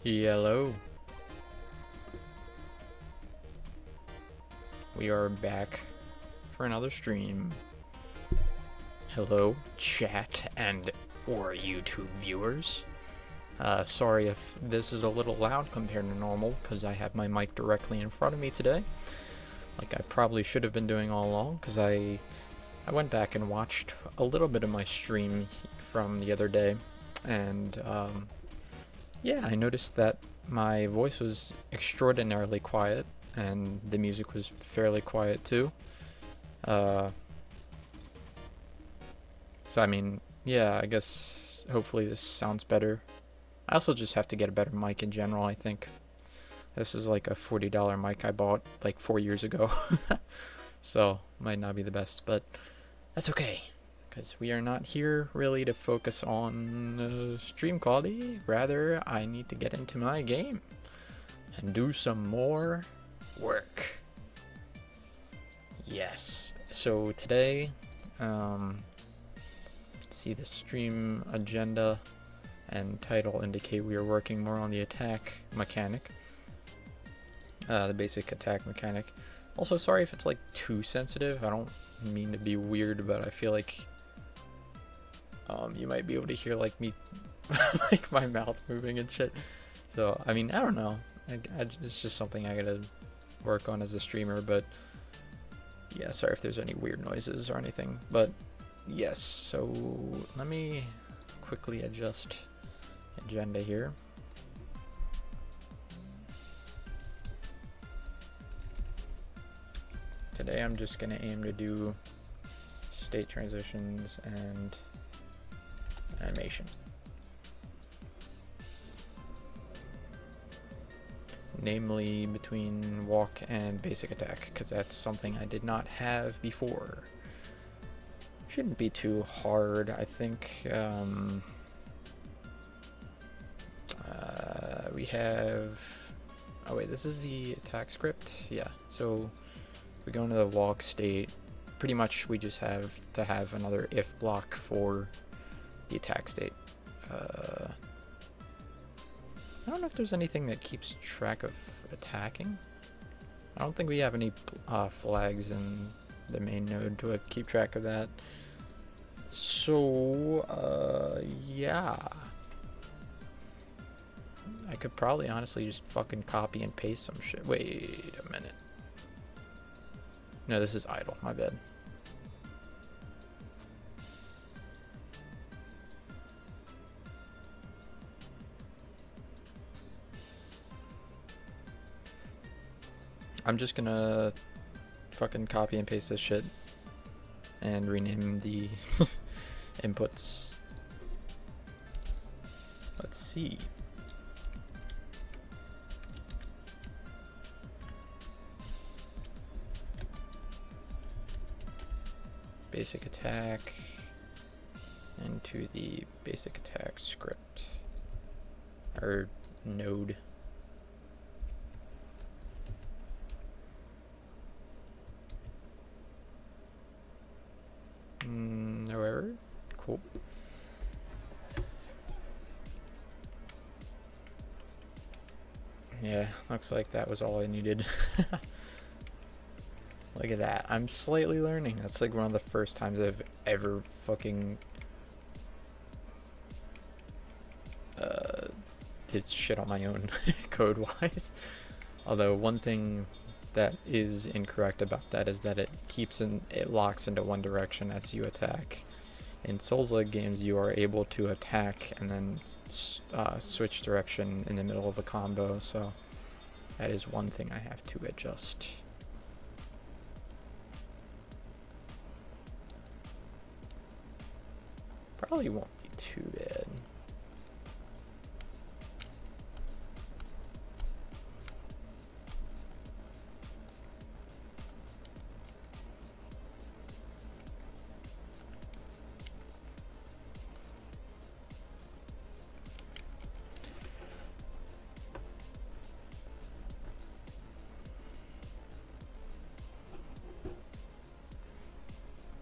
Hello. We are back for another stream. Hello, chat and or YouTube viewers. Sorry if this is a little loud compared to normal, because I have my mic directly in front of me today. Like I probably should have been doing all along, because I went back and watched a little bit of my stream from the other day, and yeah, I noticed that my voice was extraordinarily quiet, and the music was fairly quiet too. So I mean, yeah, I guess hopefully this sounds better. I also just have to get a better mic in general, I think. This is like a $40 mic I bought like 4 years ago. So, might not be the best, but that's okay. Because we are not here really to focus on stream quality. Rather, I need to get into my game and do some more work. Yes. So today, let's see, the stream agenda and title indicate we are working more on the attack mechanic. The basic attack mechanic. Also, sorry if it's like too sensitive. I don't mean to be weird, but I feel like you might be able to hear like me, like my mouth moving and shit. So, I mean, I don't know. It's just something I gotta work on as a streamer, but yeah, sorry if there's any weird noises or anything. But yes, so let me quickly adjust agenda here. Today I'm just gonna aim to do state transitions and animation. Namely between walk and basic attack, because that's something I did not have before. Shouldn't be too hard, I think. We have... Oh wait, this is the attack script? Yeah, so we go into the walk state. Pretty much we just have to have another if block for the attack state. I don't know if there's anything that keeps track of attacking. I don't think we have any flags in the main node to keep track of that. So, yeah. I could probably honestly just fucking copy and paste some shit. Wait a minute. No, this is idle. My bad. I'm just gonna fucking copy and paste this shit and rename the inputs. Let's see. Basic attack into the basic attack script or node. No error. Cool. Yeah, looks like that was all I needed. Look at that. I'm slightly learning. That's like one of the first times I've ever fucking did shit on my own code-wise. Although one thing that is incorrect about that is that it locks into one direction as you attack. In Souls-like games, you are able to attack and then switch direction in the middle of a combo, so that is one thing I have to adjust. Probably won't be too bad.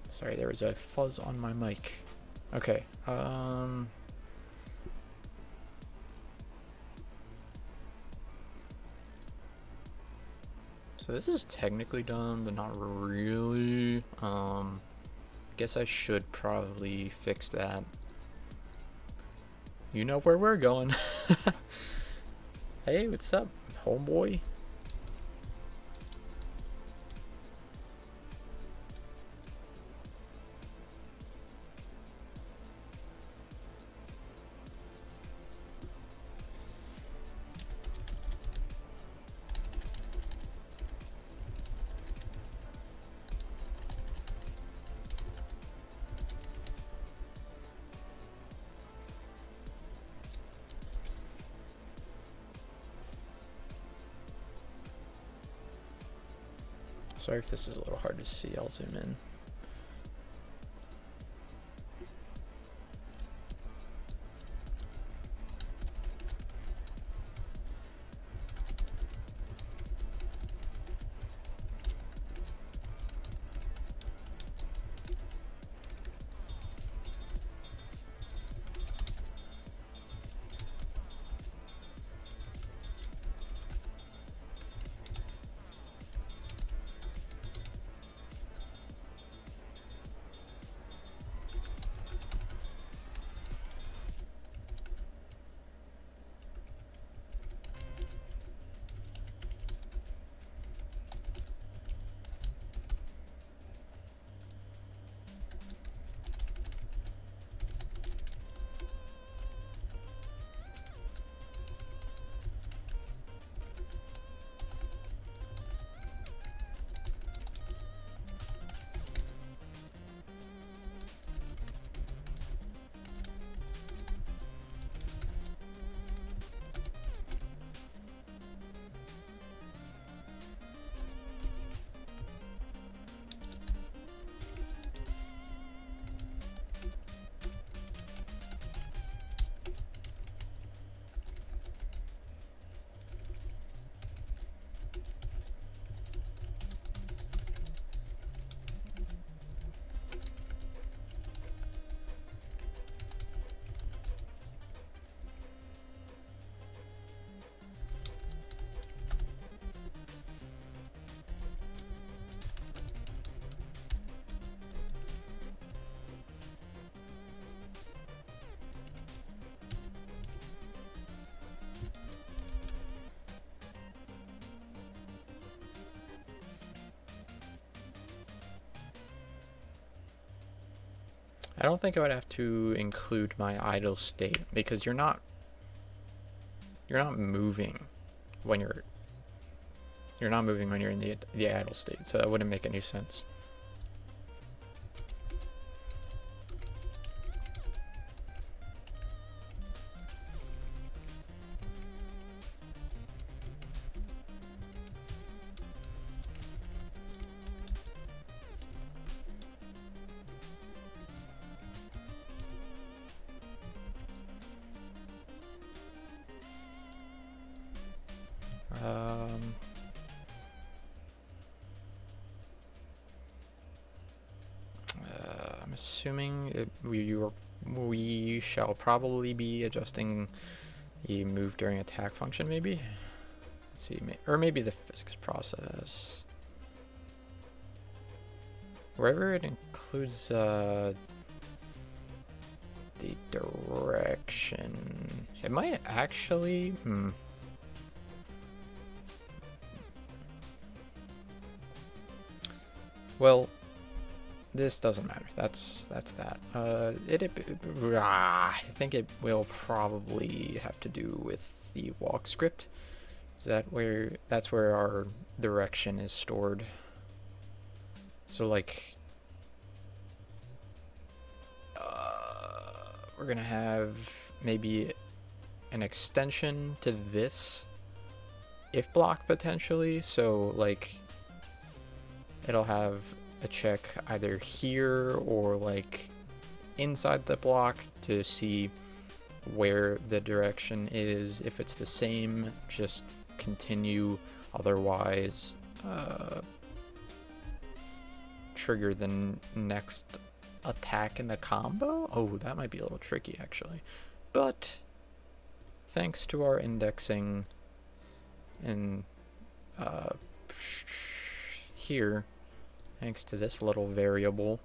Sorry, there was a fuzz on my mic. Okay, So this is technically done, but not really. Guess I should probably fix that. You know where we're going. Hey, what's up, homeboy? Sorry if this is a little hard to see, I'll zoom in. I don't think I would have to include my idle state because you're not moving when you're not moving when you're in the idle state, so that wouldn't make any sense. I'm assuming we shall probably be adjusting the move during attack function, maybe. Let's see, or maybe the physics process. Wherever it includes the direction, it might actually. Well, this doesn't matter. That's that. I think it will probably have to do with the walk script. That's where our direction is stored. So like, we're gonna have maybe an extension to this if block potentially. So like, it'll have a check either here or like inside the block to see where the direction is. If it's the same, just continue. Otherwise, trigger the next attack in the combo. Oh, that might be a little tricky actually. But thanks to our indexing and here, thanks to this little variable,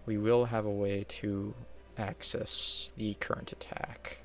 we will have a way to access the current attack.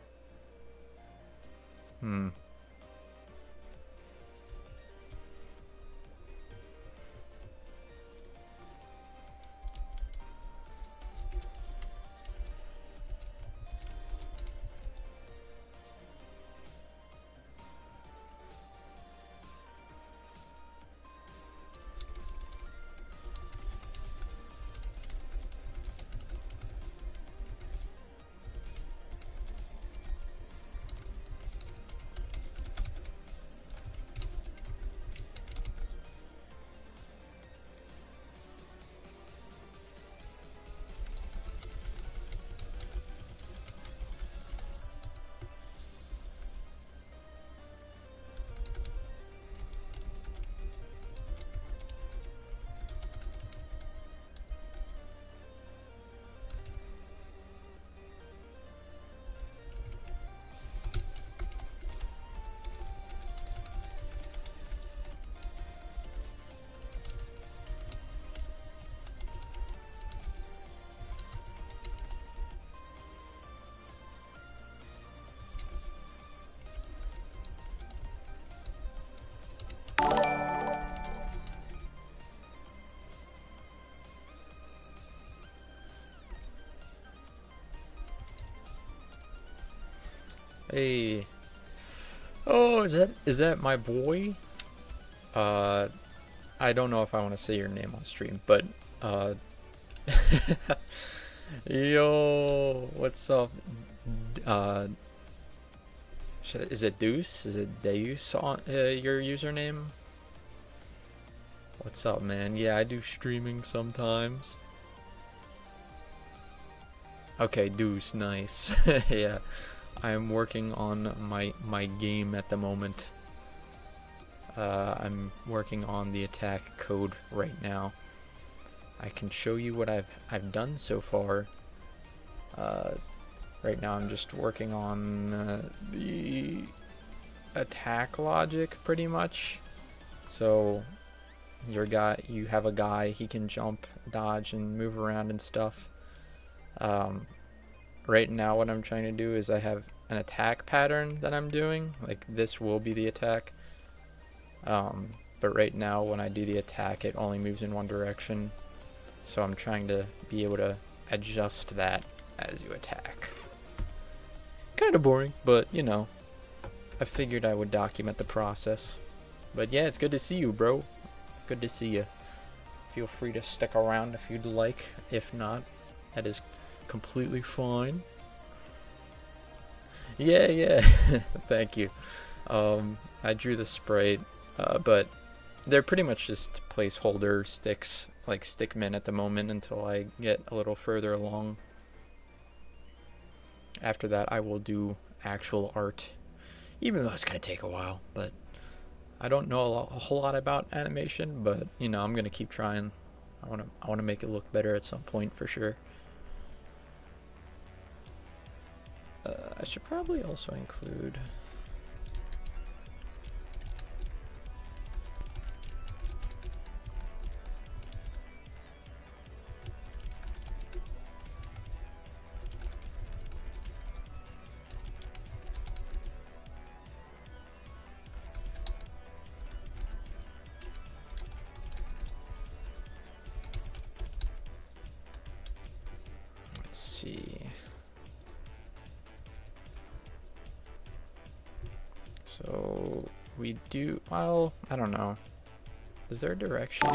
Hey. Oh, is that my boy? I don't know if I want to say your name on stream, but yo, what's up? Is it Deuce? Is it Deus on your username? What's up, man? Yeah, I do streaming sometimes. Okay, Deuce, nice. Yeah, I am working on my game at the moment. I'm working on the attack code right now. I can show you what I've done so far. Right now I'm just working on the attack logic pretty much. So you have a guy, he can jump, dodge, and move around and stuff. Right now what I'm trying to do is I have an attack pattern that I'm doing. Like, this will be the attack. But right now when I do the attack, it only moves in one direction. So I'm trying to be able to adjust that as you attack. Kind of boring, but you know, I figured I would document the process. But yeah, it's good to see you, bro. Good to see you. Feel free to stick around if you'd like. If not, that is completely fine. Yeah. Thank you. I drew the sprite, but they're pretty much just placeholder sticks, like stickmen at the moment, until I get a little further along. After that, I will do actual art, even though it's gonna take a while. But I don't know a whole lot about animation, but you know, I'm gonna keep trying. I wanna make it look better at some point for sure. I should probably also include. Let's see. So we do, well, I don't know. Is there a direction?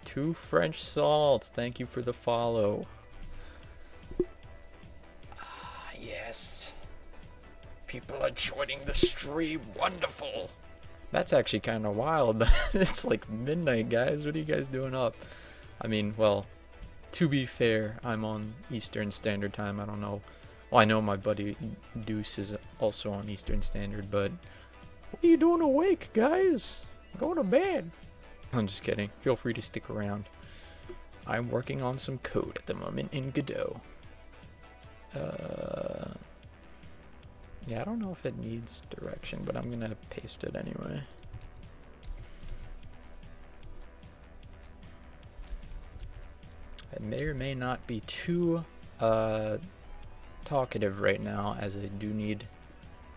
2 French salts. Thank you for the follow. Yes. People are joining the stream. Wonderful. That's actually kind of wild. It's like midnight, guys. What are you guys doing up? I mean, well, to be fair, I'm on Eastern Standard Time. I don't know. Well, I know my buddy Deuce is also on Eastern Standard, but what are you doing awake, guys? Go to bed. I'm just kidding. Feel free to stick around. I'm working on some code at the moment in Godot. Yeah, I don't know if it needs direction, but I'm gonna paste it anyway. I may or may not be too talkative right now, as I do need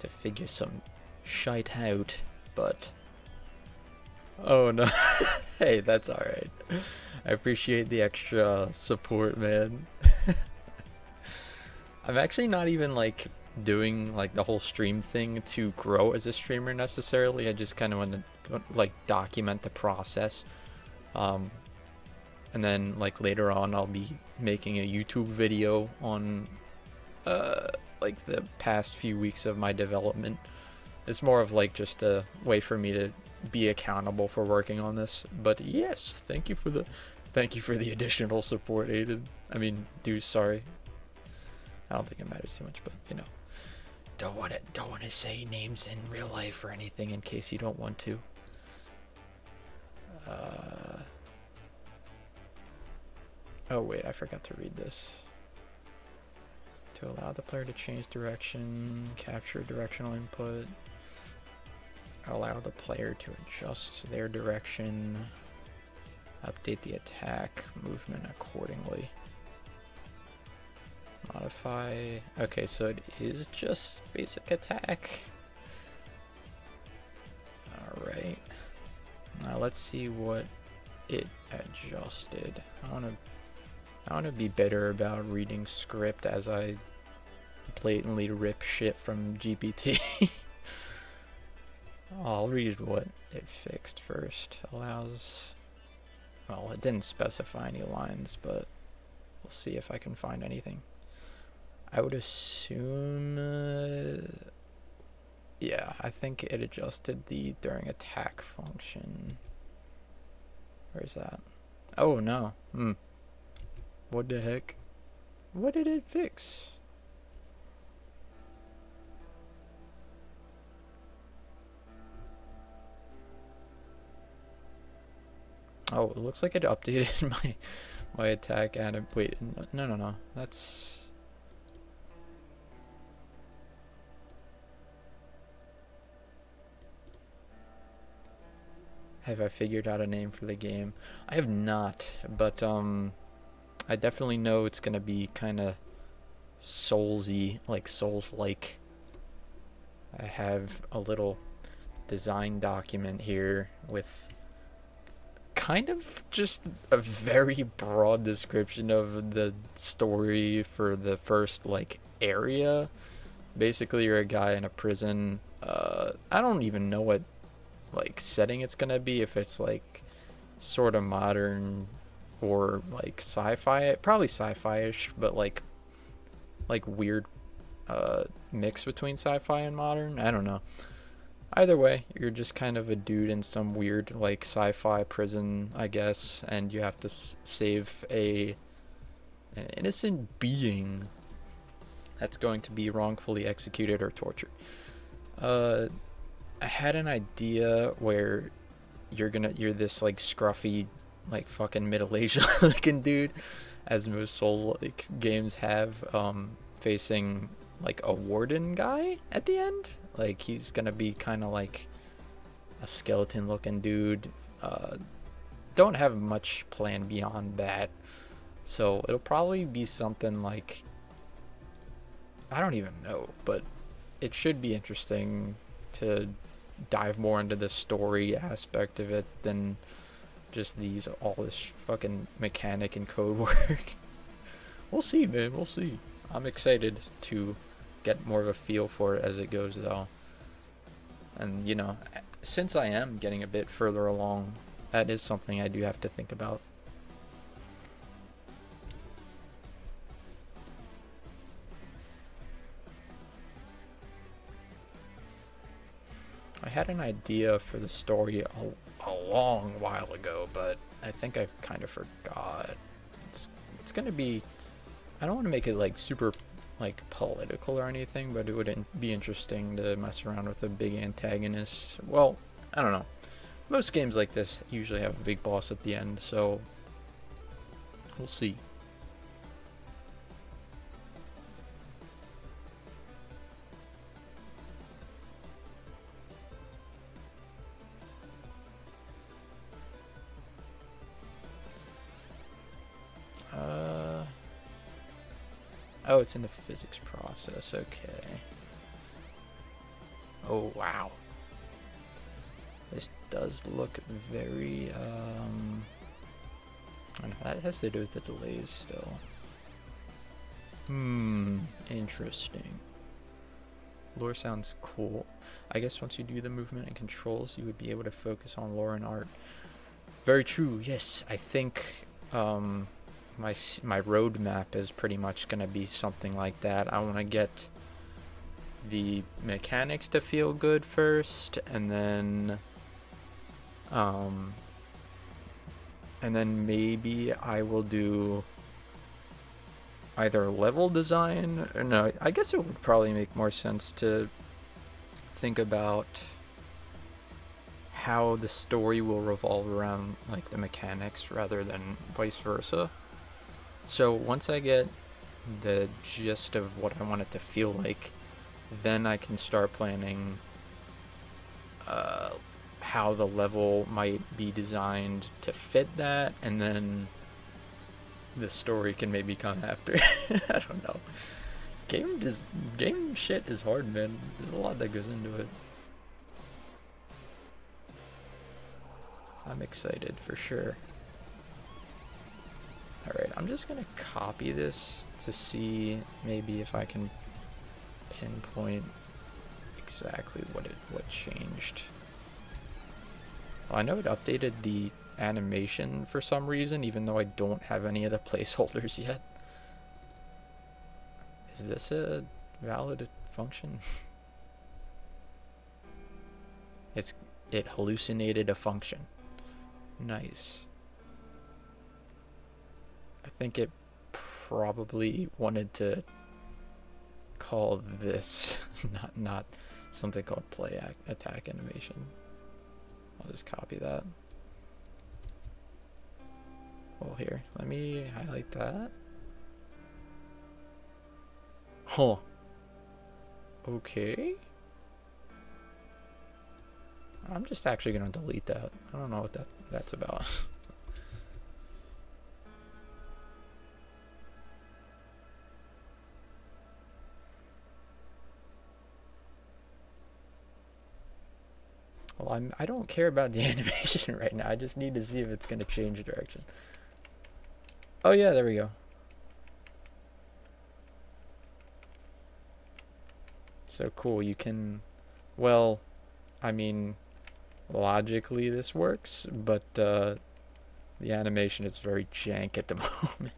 to figure some shite out, but oh no. Hey, that's alright. I appreciate the extra support, man. I'm actually not even like doing like the whole stream thing to grow as a streamer necessarily. I just kind of want to like document the process. And then like later on I'll be making a YouTube video on like the past few weeks of my development. It's more of like just a way for me to be accountable for working on this. But yes, thank you for the additional support, Aiden. I mean, dude, sorry. I don't think it matters too much, but you know, don't want to say names in real life or anything in case you don't want to. Oh wait, I forgot to read this. To allow the player to change direction, capture directional input, allow the player to adjust their direction, update the attack movement accordingly. Modify. Okay, so it is just basic attack. Alright. Now let's see what it adjusted. I wanna be better about reading script as I blatantly rip shit from GPT. I'll read what it fixed first. Allows. Well, it didn't specify any lines, but we'll see if I can find anything. I would assume, yeah, I think it adjusted the during attack function. Where's that? Oh no. What the heck? What did it fix? Oh, it looks like it updated my attack and wait, no. That's. Have I figured out a name for the game? I have not, but I definitely know it's gonna be kind of Soulsy, like Souls-like. I have a little design document here with kind of just a very broad description of the story for the first like area. Basically, you're a guy in a prison. I don't even know what like setting it's gonna be, if it's like sort of modern or like sci-fi, probably sci-fi-ish, but like weird mix between sci-fi and modern. I don't know. Either way, you're just kind of a dude in some weird like sci-fi prison, I guess, and you have to save an innocent being that's going to be wrongfully executed or tortured. I had an idea where you're this like scruffy, like fucking middle-aged looking dude, as most Souls-like games have, facing like a warden guy at the end. Like he's gonna be kind of like a skeleton looking dude. Don't have much planned beyond that, so it'll probably be something like, I don't even know, but it should be interesting to dive more into the story aspect of it than just all this fucking mechanic and code work. We'll see, man. We'll see. I'm excited to get more of a feel for it as it goes, though. And, you know, since I am getting a bit further along, that is something I do have to think about. I had an idea for the story a long while ago, but I think I kind of forgot. It's gonna be, I don't want to make it like super like political or anything, but it would be interesting to mess around with a big antagonist. Well, I don't know. Most games like this usually have a big boss at the end, so we'll see. Oh, it's in the physics process. Okay. Oh, wow. This does look very, I know, that has to do with the delays still. Interesting. Lore sounds cool. I guess once you do the movement and controls, you would be able to focus on lore and art. Very true, yes. I think, my roadmap is pretty much going to be something like that. I want to get the mechanics to feel good first, and then maybe I will do either level design, or no, I guess it would probably make more sense to think about how the story will revolve around like the mechanics rather than vice versa. So once I get the gist of what I want it to feel like, then I can start planning how the level might be designed to fit that, and then the story can maybe come after. I don't know. Game shit is hard, man. There's a lot that goes into it. I'm excited for sure. Alright, I'm just gonna copy this to see maybe if I can pinpoint exactly what changed. Well, I know it updated the animation for some reason, even though I don't have any of the placeholders yet. Is this a valid function? It hallucinated a function. Nice. I think it probably wanted to call this not something called attack animation. I'll just copy that. Well, here, let me highlight that. Huh. Okay. I'm just actually gonna delete that. I don't know what that's about. Well, I don't care about the animation right now. I just need to see if it's gonna change direction. Oh yeah, there we go. So cool, you can, well, I mean, logically this works, but the animation is very jank at the moment.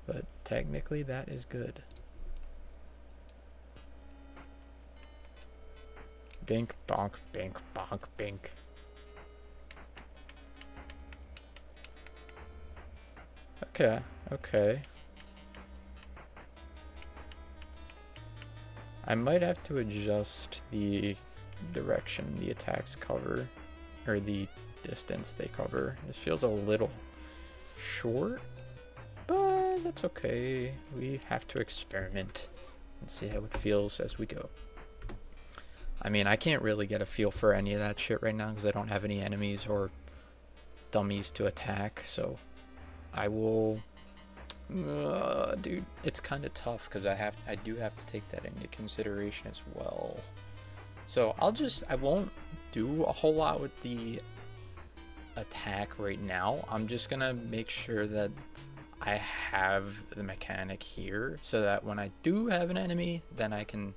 But technically that is good. Bink, bonk, bink, bonk, bink. Okay, okay. I might have to adjust the direction the attacks cover, or the distance they cover. This feels a little short, but that's okay. We have to experiment and see how it feels as we go. I mean, I can't really get a feel for any of that shit right now because I don't have any enemies or dummies to attack, so I will... dude, it's kind of tough because I do have to take that into consideration as well. So I won't do a whole lot with the attack right now. I'm just gonna make sure that I have the mechanic here so that when I do have an enemy, then I can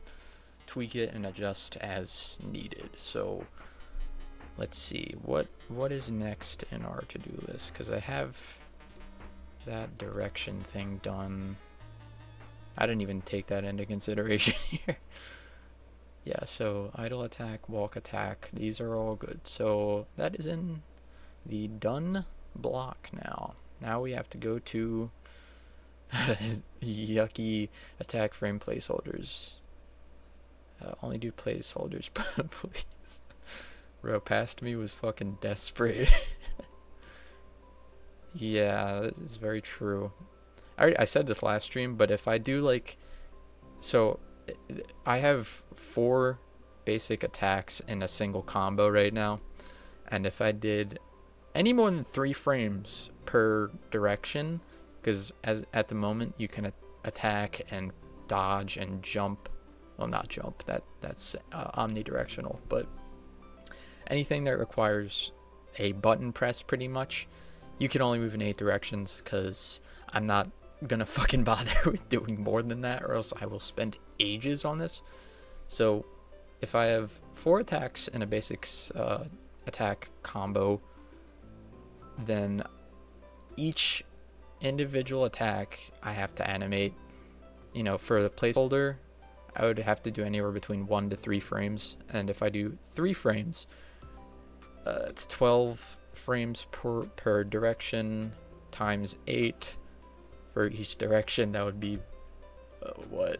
tweak it and adjust as needed. So let's see what is next in our to-do list, because I have that direction thing done. I didn't even take that into consideration here. Yeah, so idle attack, walk attack, these are all good. So that is in the done block now. Now we have to go to yucky attack frame placeholders. Only do placeholders, please. Bro, past me was fucking desperate. Yeah, that is very true. I said this last stream, but if I do like... So, I have 4 basic attacks in a single combo right now. And if I did any more than 3 frames per direction, because as at the moment you can attack and dodge and jump. Well, not jump. That's omnidirectional, but anything that requires a button press, pretty much, you can only move in 8 directions. Because I'm not gonna fucking bother with doing more than that, or else I will spend ages on this. So if I have 4 attacks and a basics attack combo, then each individual attack I have to animate. You know, for the placeholder, I would have to do anywhere between 1 to 3 frames, and if I do 3 frames, it's 12 frames per direction times 8 for each direction. That would be what,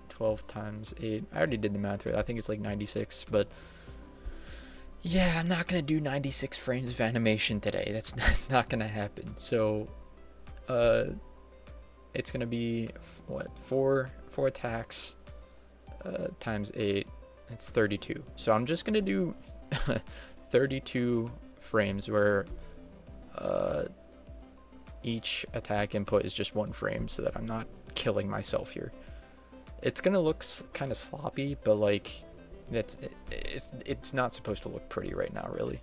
12 times 8. I already did the math right. I think it's like 96, but yeah, I'm not gonna do 96 frames of animation today. That's not gonna happen. So it's gonna be what, 4 attacks times 8. It's 32. So I'm just gonna do 32 frames where each attack input is just 1 frame, so that I'm not killing myself here. It's gonna look kind of sloppy, but like it's not supposed to look pretty right now, really.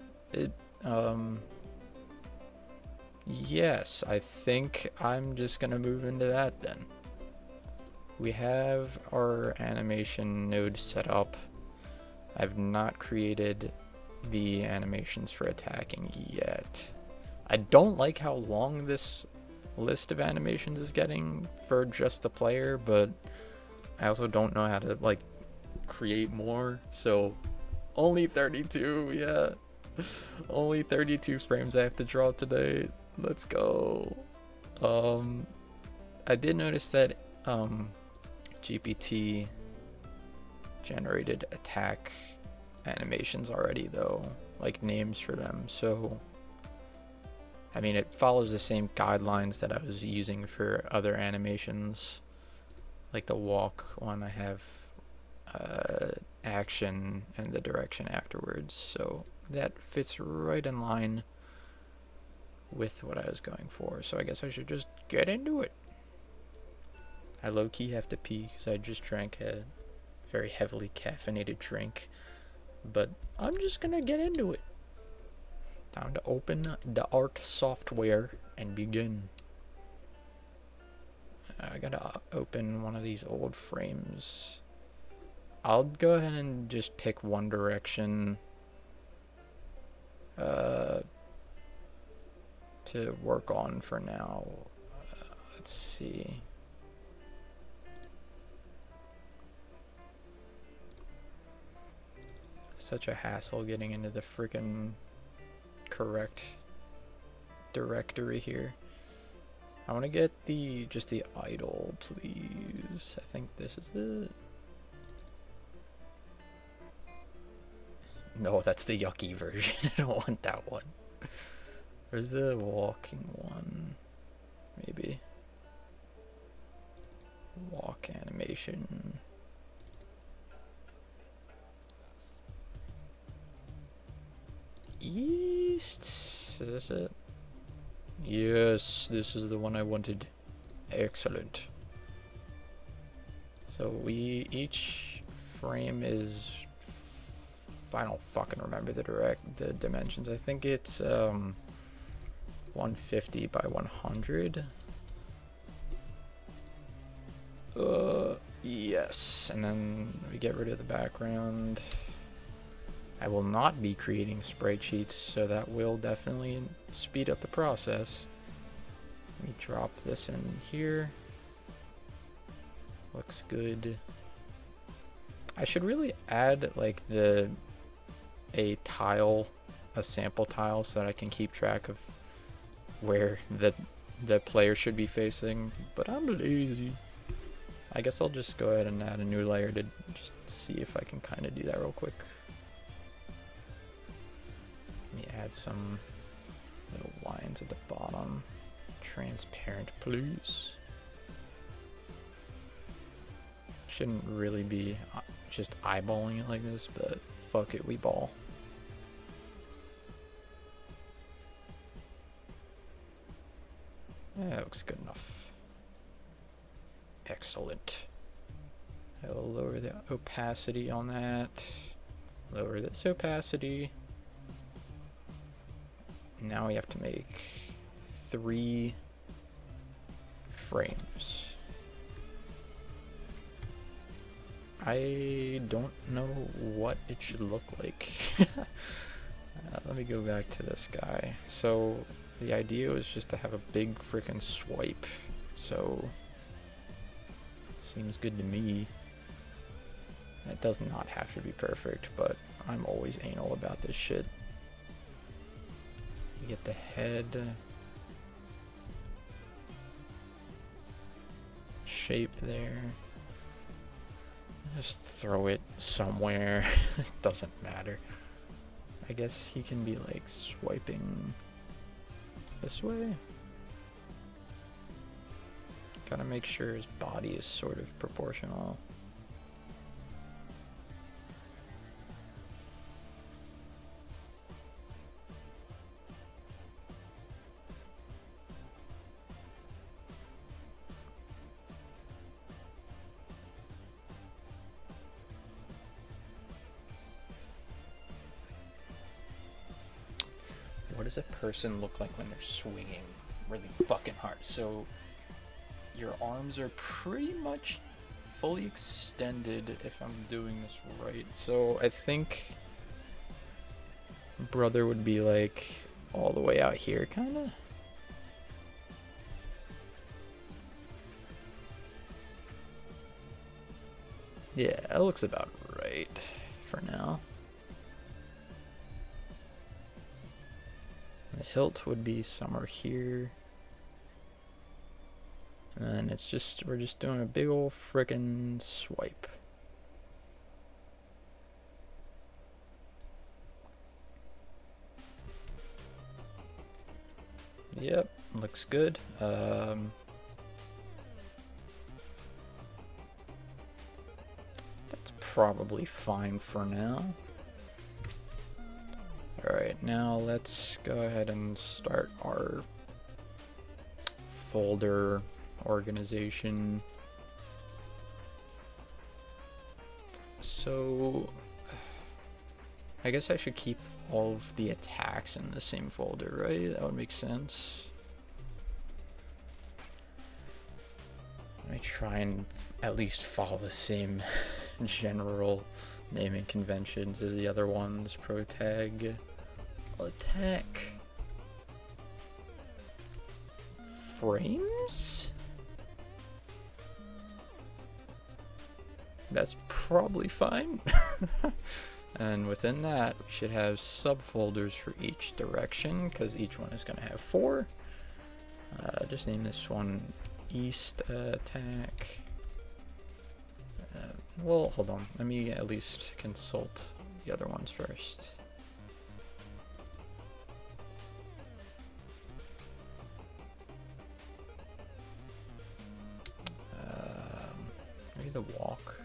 Yes, I think I'm just gonna move into that then. We have our animation node set up. I've not created the animations for attacking yet. I don't like how long this list of animations is getting for just the player, but I also don't know how to like create more, so only 32. Yeah, only 32 frames I have to draw today. Let's go. I did notice that GPT generated attack animations already, though, like names for them. So I mean, it follows the same guidelines that I was using for other animations, like the walk one. I have action and the direction afterwards, so that fits right in line with what I was going for. So I guess I should just get into it. I low-key have to pee because I just drank a very heavily caffeinated drink, but I'm just gonna get into it. Time to open the art software and begin. I gotta open one of these old frames. I'll go ahead and just pick one direction to work on for now. Let's see. Such a hassle getting into the freaking correct directory here. I want to get just the idle, please. I think this is it. No, that's the yucky version. I don't want that one. Where's the walking one? Maybe. Walk animation. East. Is this it? Yes, this is the one I wanted. Excellent. So each frame is, I don't fucking remember the dimensions. I think it's 150 by 100. Yes, and then we get rid of the background. I will not be creating sprite sheets, so that will definitely speed up the process. Let me drop this in here. Looks good. I should really add like a sample tile, so that I can keep track of where the player should be facing, but I'm lazy. I guess I'll just go ahead and add a new layer to just see if I can kind of do that real quick. Let me add some little lines at the bottom. Transparent, please. Shouldn't really be just eyeballing it like this, but fuck it, we ball. That looks good enough. Excellent. I'll lower the opacity on that. Lower this opacity. Now we have to make 3 frames. I don't know what it should look like. Let me go back to this guy. So the idea was just to have a big freaking swipe. So seems good to me. It does not have to be perfect, but I'm always anal about this shit. You get the head shape there. Just throw it somewhere. It doesn't matter. I guess he can be like swiping this way. Gotta make sure his body is sort of proportional. What does a person look like when they're swinging really fucking hard? So your arms are pretty much fully extended if I'm doing this right. So I think brother would be like all the way out here, kind of. Yeah, it looks about right for now. The hilt would be somewhere here. And it's just, we're just doing a big old frickin' swipe. Yep, looks good. That's probably fine for now. Alright, now let's go ahead and start our folder organization. So I guess I should keep all of the attacks in the same folder, right? That would make sense. Let me try and at least follow the same general naming conventions as the other ones. Protag, attack, frames? That's probably fine. And within that, we should have subfolders for each direction, because each one is going to have 4. Just name this one East Attack. Well, hold on. Let me at least consult the other ones first. Maybe the walk.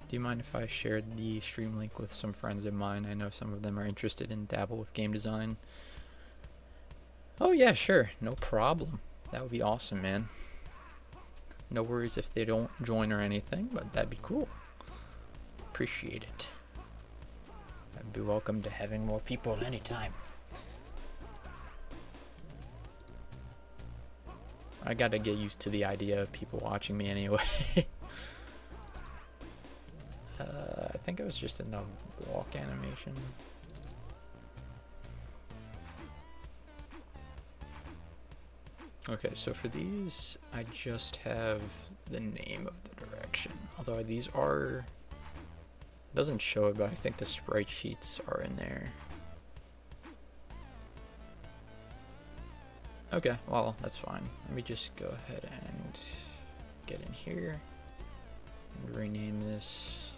Do you mind if I shared the stream link with some friends of mine? I know some of them are interested in dabble with game design. Oh yeah, sure. No problem. That would be awesome, man. No worries if they don't join or anything, but that'd be cool. Appreciate it. I'd be welcome to having more people at any time. I gotta get used to the idea of people watching me anyway. I think it was just in the walk animation. Okay, so for these, I just have the name of the direction. Although these are, doesn't show it, but I think the sprite sheets are in there. Okay, well, that's fine. Let me just go ahead and get in here and rename this.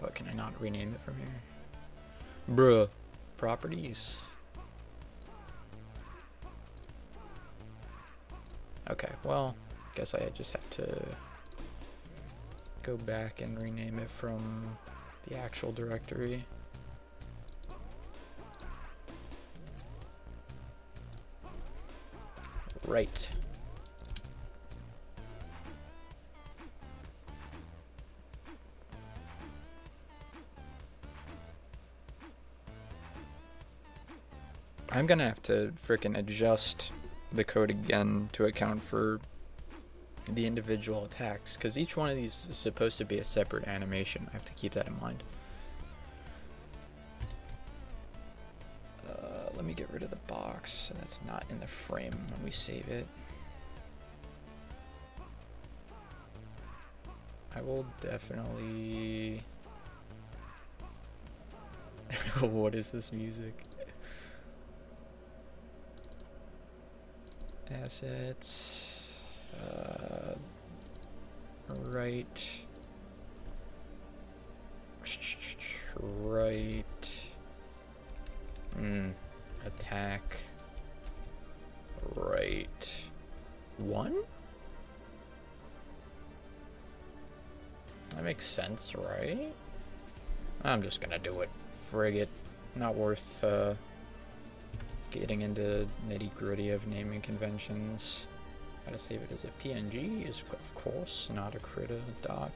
Oh, can I not rename it from here? Bruh. Properties. Okay, well, guess I just have to go back and rename it from the actual directory. Right. I'm gonna have to frickin' adjust the code again to account for the individual attacks, because each one of these is supposed to be a separate animation. I have to keep that in mind. Let me get rid of the box so that's not in the frame when we save it. I will definitely... What is this music? Assets... right... right... attack... right... 1? That makes sense, right? I'm just gonna do it. Frig it. Not worth getting into nitty-gritty of naming conventions. Gotta save it as a PNG, is of course not a Krita doc.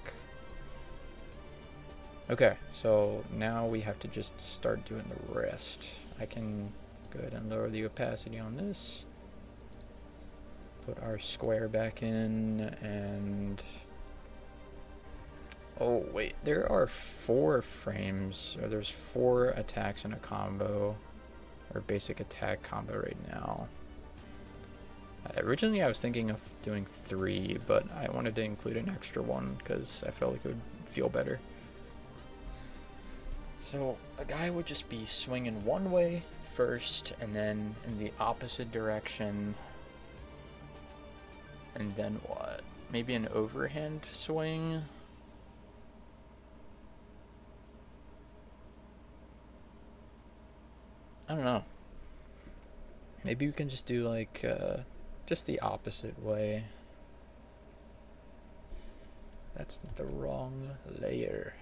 Okay, so now we have to just start doing the rest. I can go ahead and lower the opacity on this. Put our square back in, and... oh wait, there are 4 frames, or there's 4 attacks in a combo, or basic attack combo right now. Originally I was thinking of doing 3, but I wanted to include an extra one because I felt like it would feel better. So a guy would just be swinging one way first, and then in the opposite direction, and then what? Maybe an overhand swing? I don't know. Maybe we can just do like just the opposite way. That's the wrong layer.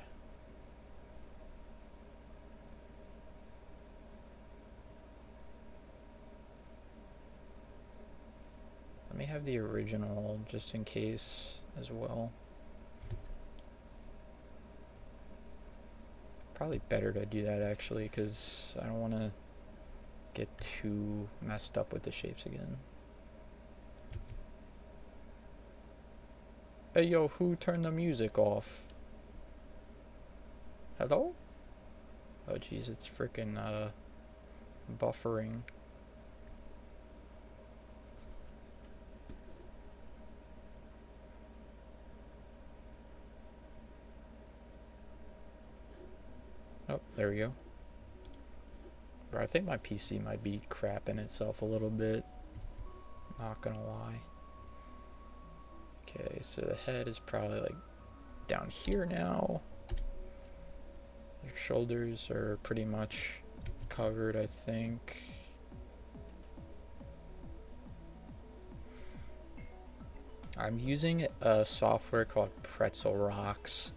Let me have the original just in case as well. Probably better to do that actually, because I don't want to get too messed up with the shapes again. Hey yo, who turned the music off? Hello? Oh jeez, it's freaking buffering. Oh, there we go. Bro, I think my PC might be crapping itself a little bit. Not gonna lie. Okay, so the head is probably like down here now. Your shoulders are pretty much covered, I think. I'm using a software called Pretzel Rocks.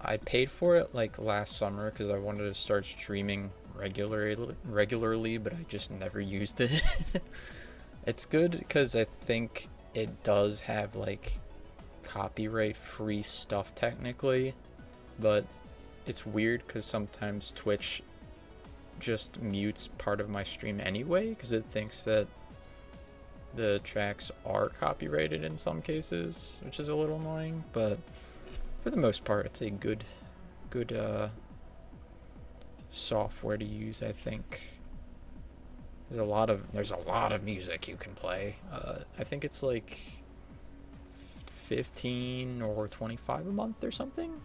I paid for it like last summer because I wanted to start streaming regularly, but I just never used it. It's good because I think it does have like copyright free stuff technically, but it's weird because sometimes Twitch just mutes part of my stream anyway because it thinks that the tracks are copyrighted in some cases, which is a little annoying, but for the most part it's a good software to use, I think. There's a lot of music you can play. I think it's like 15 or 25 a month or something,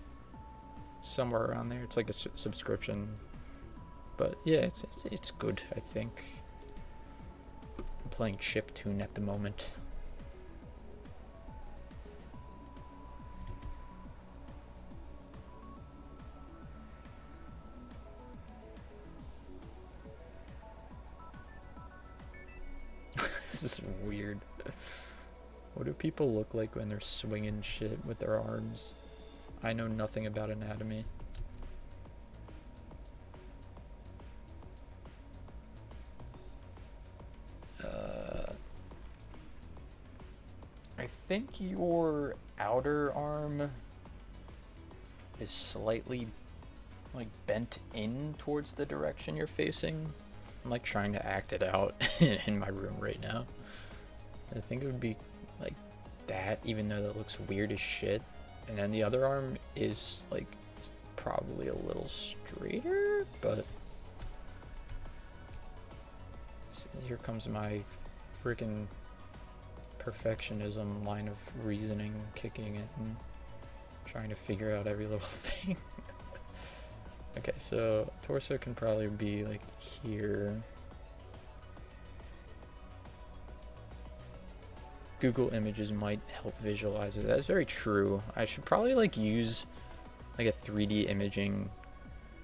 somewhere around there. It's like a subscription, but yeah, it's good, I think. I'm playing chiptune at the moment. This is weird. What do people look like when they're swinging shit with their arms? I know nothing about anatomy. think your outer arm is slightly like bent in towards the direction you're facing. I'm like trying to act it out in my room right now. I think it would be like that, even though that looks weird as shit. And then the other arm is like probably a little straighter, but here comes my freaking perfectionism line of reasoning kicking it and trying to figure out every little thing. Okay, so torso can probably be like here. Google Images might help visualize it. That's very true. I should probably like use like a 3D imaging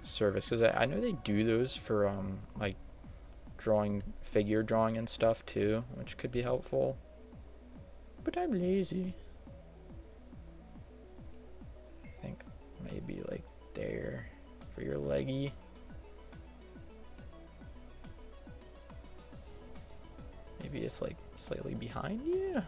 service, because I know they do those for like figure drawing and stuff too, which could be helpful. But I'm lazy. I think maybe like there for your leggy. Maybe it's like slightly behind you.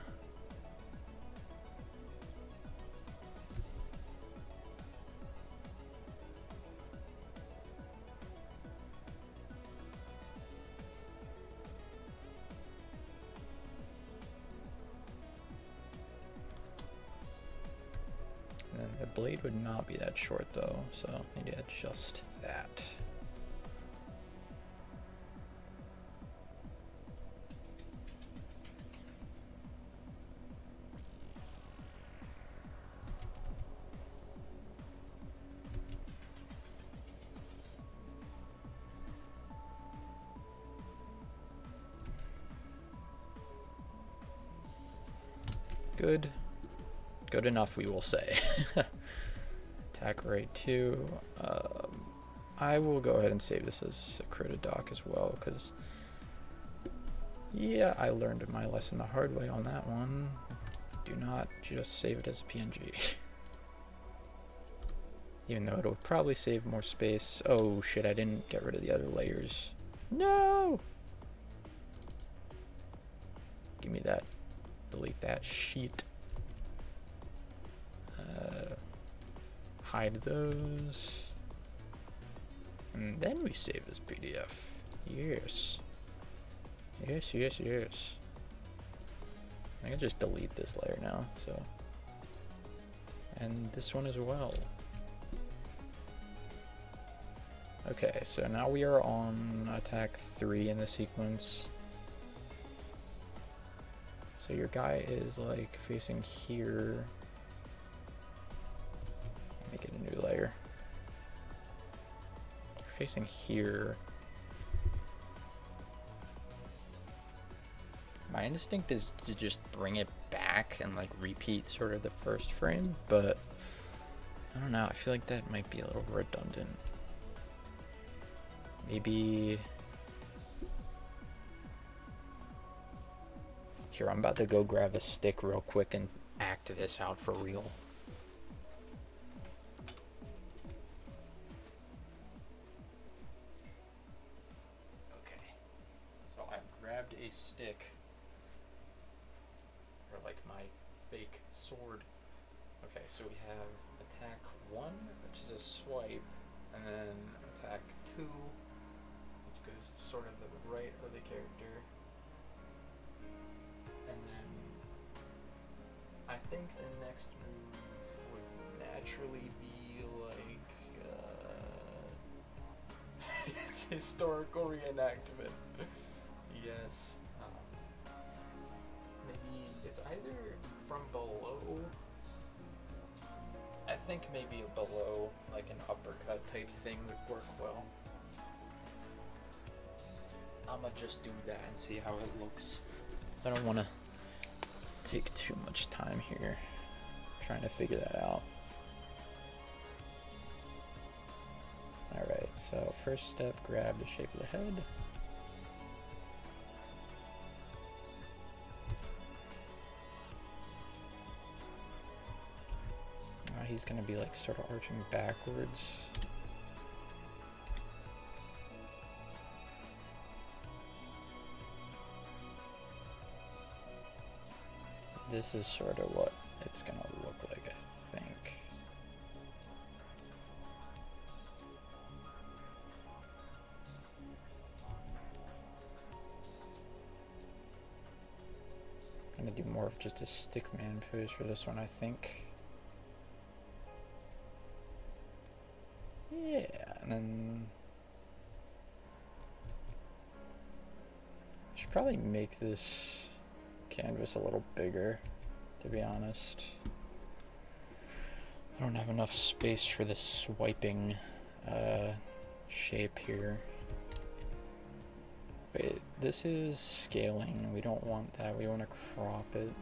And the blade would not be that short though, so I need to adjust that. Good. Good enough, we will say. Attack right 2. I will go ahead and save this as a created doc as well, because yeah, I learned my lesson the hard way on that one. Do not just save it as a PNG. Even though it'll probably save more space. Oh shit, I didn't get rid of the other layers. No! Give me that. Delete that sheet. Hide those. And then we save as PDF. Yes. Yes, yes, yes. I can just delete this layer now, so. And this one as well. Okay, so now we are on attack 3 in the sequence. So your guy is like facing here. Make it a new layer. You're facing here. My instinct is to just bring it back and like repeat sort of the first frame, but I don't know, I feel like that might be a little redundant. Maybe here, I'm about to go grab a stick real quick and act this out for real. Okay, so I've grabbed a stick, or like my fake sword. Okay, so we have attack 1, which is a swipe, and then attack 2, which goes to sort of the right of the character. And then I think the next move would naturally be like it's historical reenactment. Yes. Maybe it's either from below. I think maybe a below, like an uppercut type thing would work well. I'ma just do that and see how it looks. So I don't want to take too much time here trying to figure that out. Alright, so first step, grab the shape of the head. He's going to be like sort of arching backwards. this is sort of what it's gonna look like, I think. I'm gonna do more of just a stickman pose for this one, I think. Yeah, and then I should probably make this canvas a little bigger, to be honest. I don't have enough space for this swiping shape here. Wait, this is scaling. We don't want that. We want to crop it.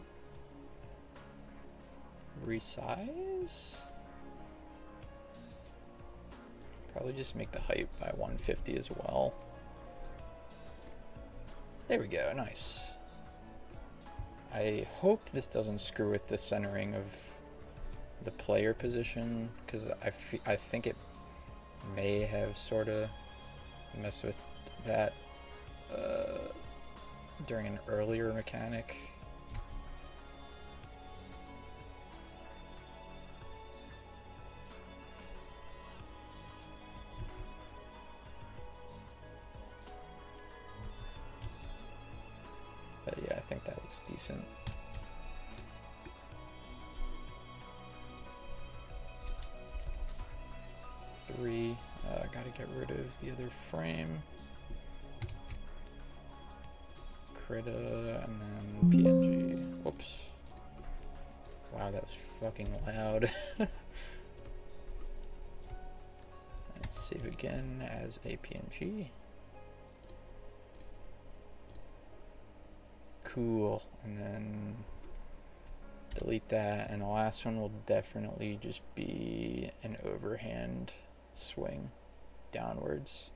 Resize? Probably just make the height by 150 as well. There we go, nice. I hope this doesn't screw with the centering of the player position, because I think it may have sort of messed with that during an earlier mechanic. But yeah, I think that looks decent. Three, gotta get rid of the other frame. Krita, and then PNG. Whoops. Wow, that was fucking loud. Let's save again as a PNG. Cool, and then delete that, and the last one will definitely just be an overhand swing downwards.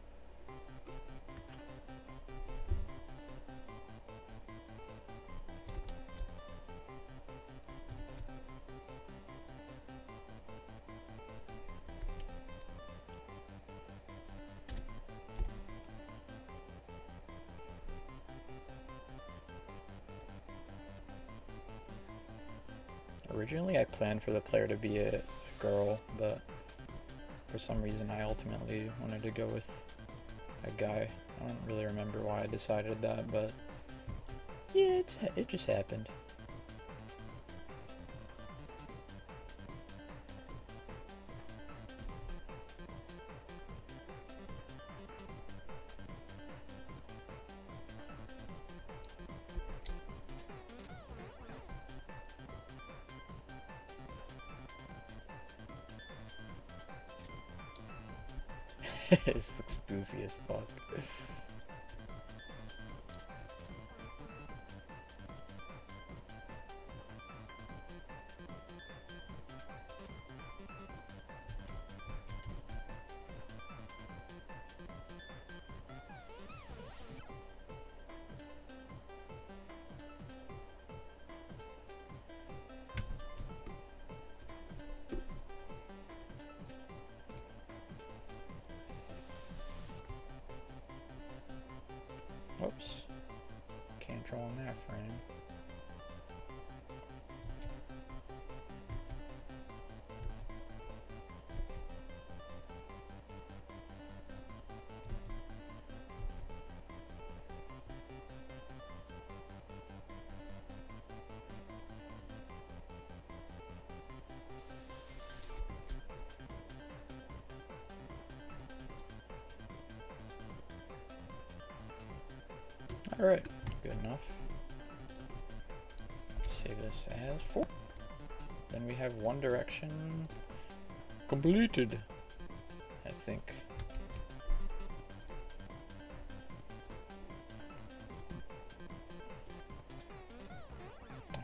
Originally I planned for the player to be a girl, but for some reason I ultimately wanted to go with a guy. I don't really remember why I decided that, but yeah, it just happened. This looks goofy as fuck. Oops. Can't draw on that frame. Alright, good enough. Save this as 4. Then we have One Direction completed, I think.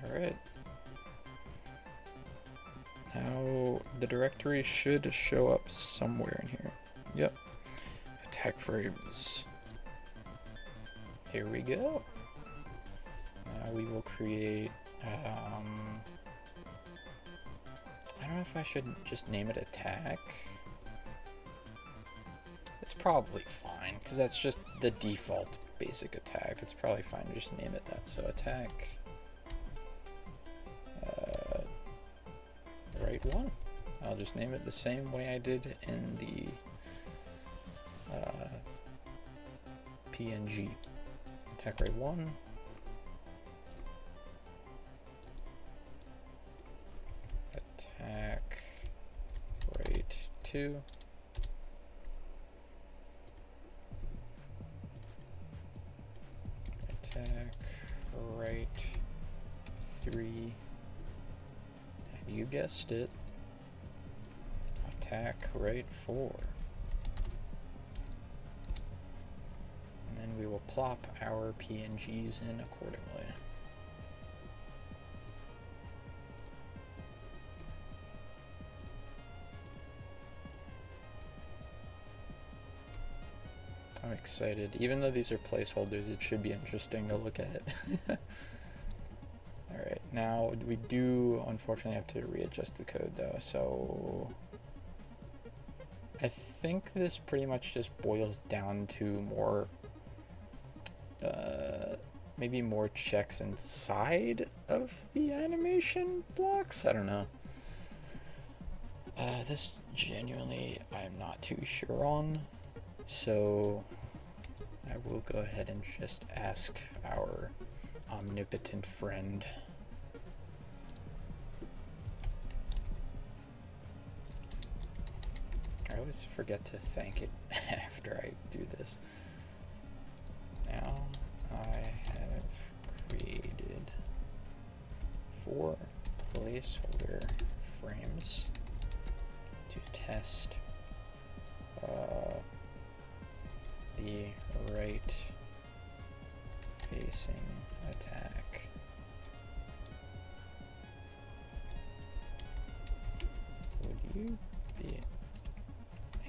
Alright. Now the directory should show up somewhere in here. Yep. Attack frames. Here we go. Now we will create, I don't know if I should just name it attack. It's probably fine, because that's just the default basic attack. It's probably fine to just name it that. So attack right 1. I'll just name it the same way I did in the PNG. Attack right 1. Attack right 2. Attack right 3. And you guessed it. Attack right 4. And then we will plop our PNGs in accordingly. I'm excited. Even though these are placeholders, it should be interesting to look at. Alright, now we do unfortunately have to readjust the code though, so I think this pretty much just boils down to more, maybe more checks inside of the animation blocks? I don't know. This genuinely I'm not too sure on, so I will go ahead and just ask our omnipotent friend. I always forget to thank it after I do this. Now I have created 4 placeholder frames to test the right facing attack. Would you be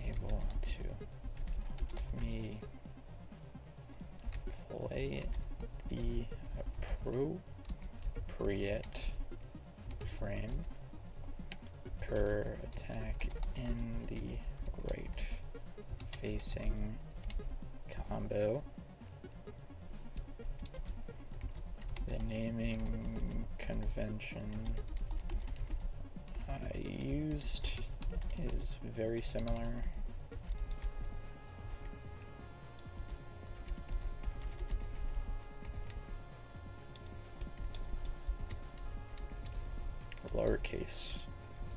able to let me play the appropriate frame per attack in the right facing combo? The naming convention I used is very similar. Lowercase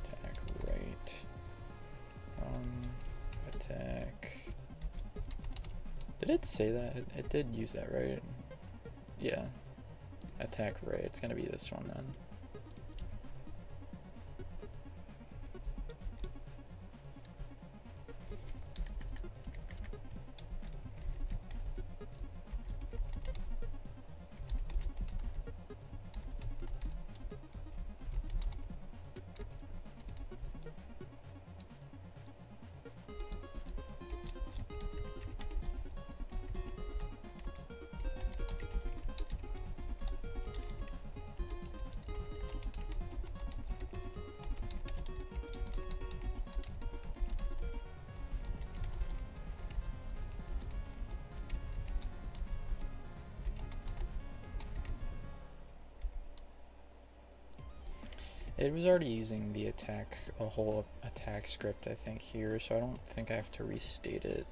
attack right, attack. Did it say that? It did use that, right? Yeah. Attack right. It's gonna be this one then. It was already using the attack, a whole attack script, I think, here, so I don't think I have to restate it.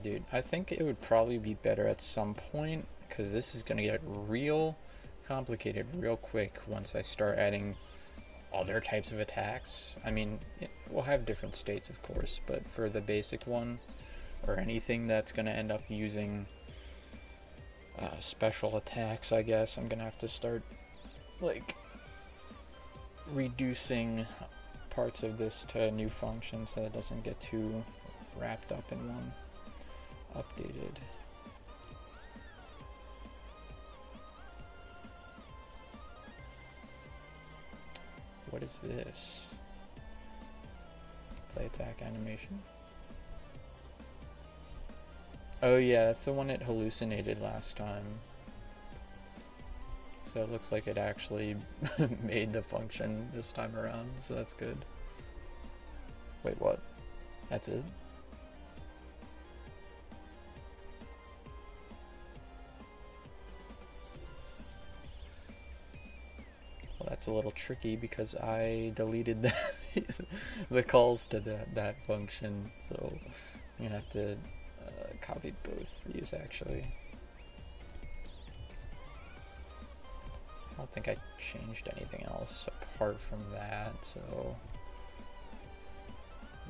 Dude, I think it would probably be better at some point, because this is gonna get real complicated real quick once I start adding other types of attacks. I mean, we'll have different states, of course, but for the basic one, or anything that's going to end up using special attacks, I guess, I'm going to have to start, like, reducing parts of this to new functions so that it doesn't get too wrapped up in one. Updated. What is this? Play attack animation. Oh yeah, that's the one it hallucinated last time. So it looks like it actually made the function this time around, so that's good. Wait, what? That's it? Well, that's a little tricky because I deleted the calls to that function, so I'm gonna have to copy both these actually. I don't think I changed anything else apart from that, so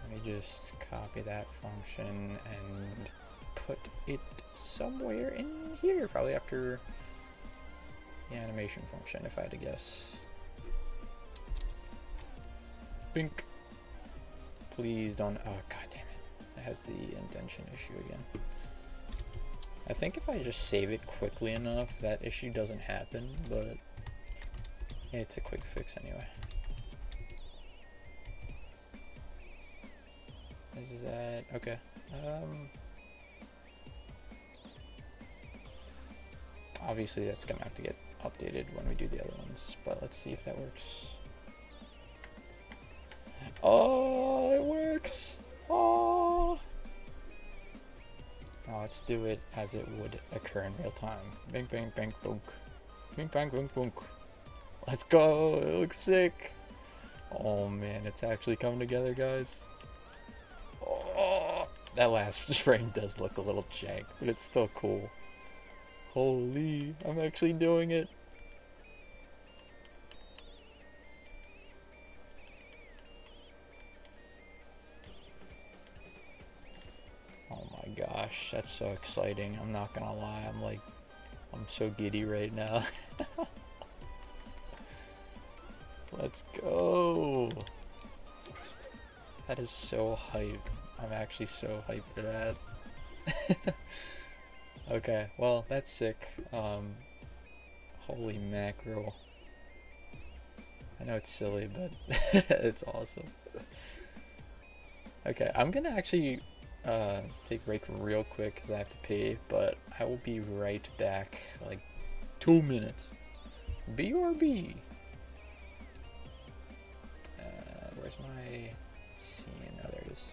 let me just copy that function and put it somewhere in here, probably after the animation function, if I had to guess. Bink. Please don't. Oh, god damn it. It has the indentation issue again. I think if I just save it quickly enough, that issue doesn't happen, but it's a quick fix anyway. Is that okay? Obviously that's gonna have to get updated when we do the other ones, but let's see if that works. Oh, it works! Oh! Now let's do it as it would occur in real time. Bing, bang, bang, boonk. Bing, bang, boonk, boonk. Let's go! It looks sick! Oh man, it's actually coming together, guys. Oh, that last frame does look a little jank, but it's still cool. Holy, I'm actually doing it. Oh my gosh, that's so exciting. I'm not gonna lie, I'm so giddy right now. Let's go. That is so hype. I'm actually so hyped for that. Okay, well, that's sick. Holy mackerel. I know it's silly, but it's awesome. Okay, I'm gonna actually take a break real quick because I have to pee, but I will be right back, like 2 minutes. BRB. Where's my scene? Oh, there it is.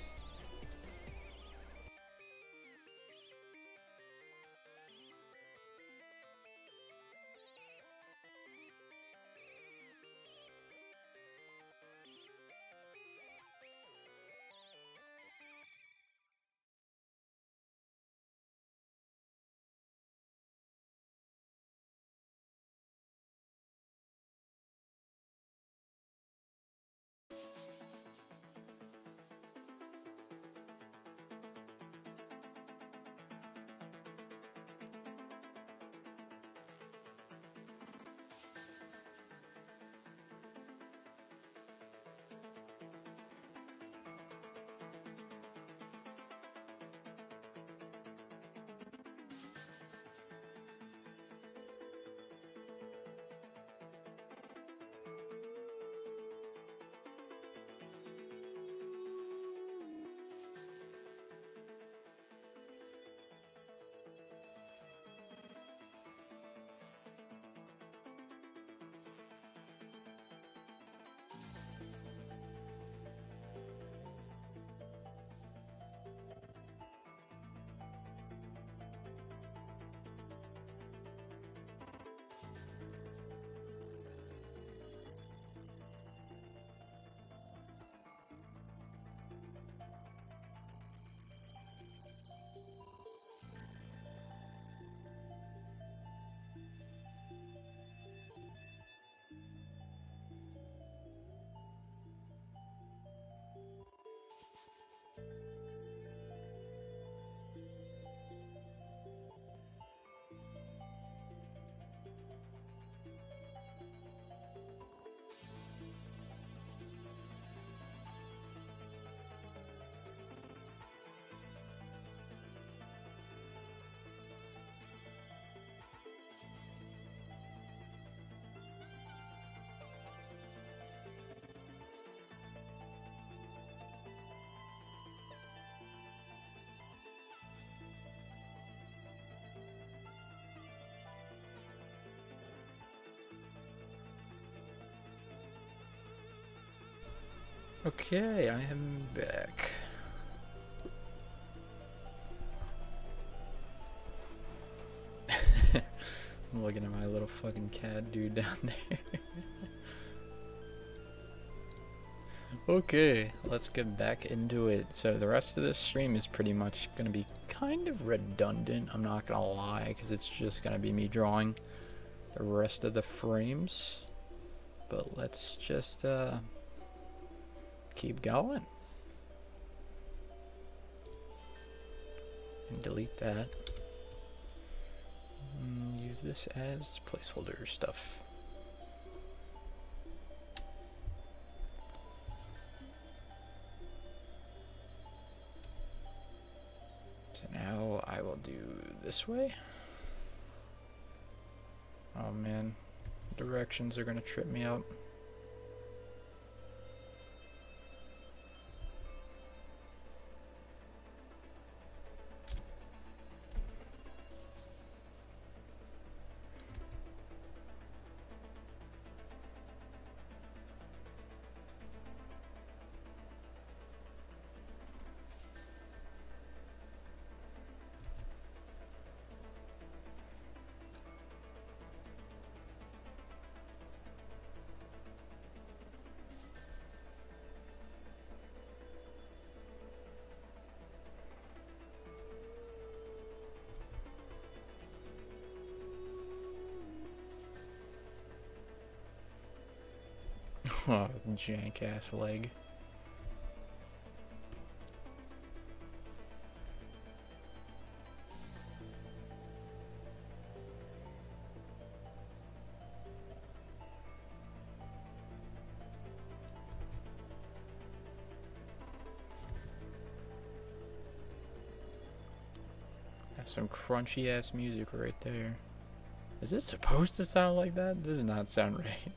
Okay, I am back. I'm looking at my little fucking cat dude down there. Okay, let's get back into it. So the rest of this stream is pretty much going to be kind of redundant, I'm not going to lie, because it's just going to be me drawing the rest of the frames. But let's just keep going. And delete that. Use this as placeholder stuff. So now I will do this way. Oh man, directions are gonna trip me up. Oh, jank ass leg. That's some crunchy ass music right there. Is it supposed to sound like that? This does not sound right.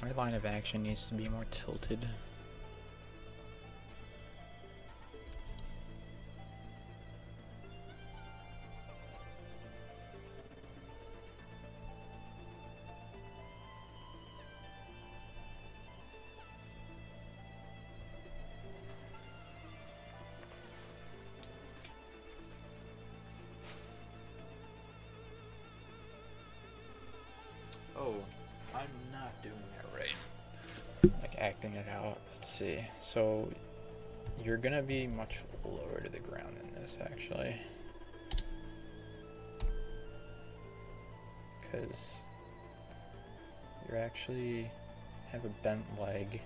My line of action needs to be more tilted. Oh, I'm not doing that right. Like acting it out. Let's see. So you're gonna be much lower to the ground than this actually. Because you actually have a bent leg.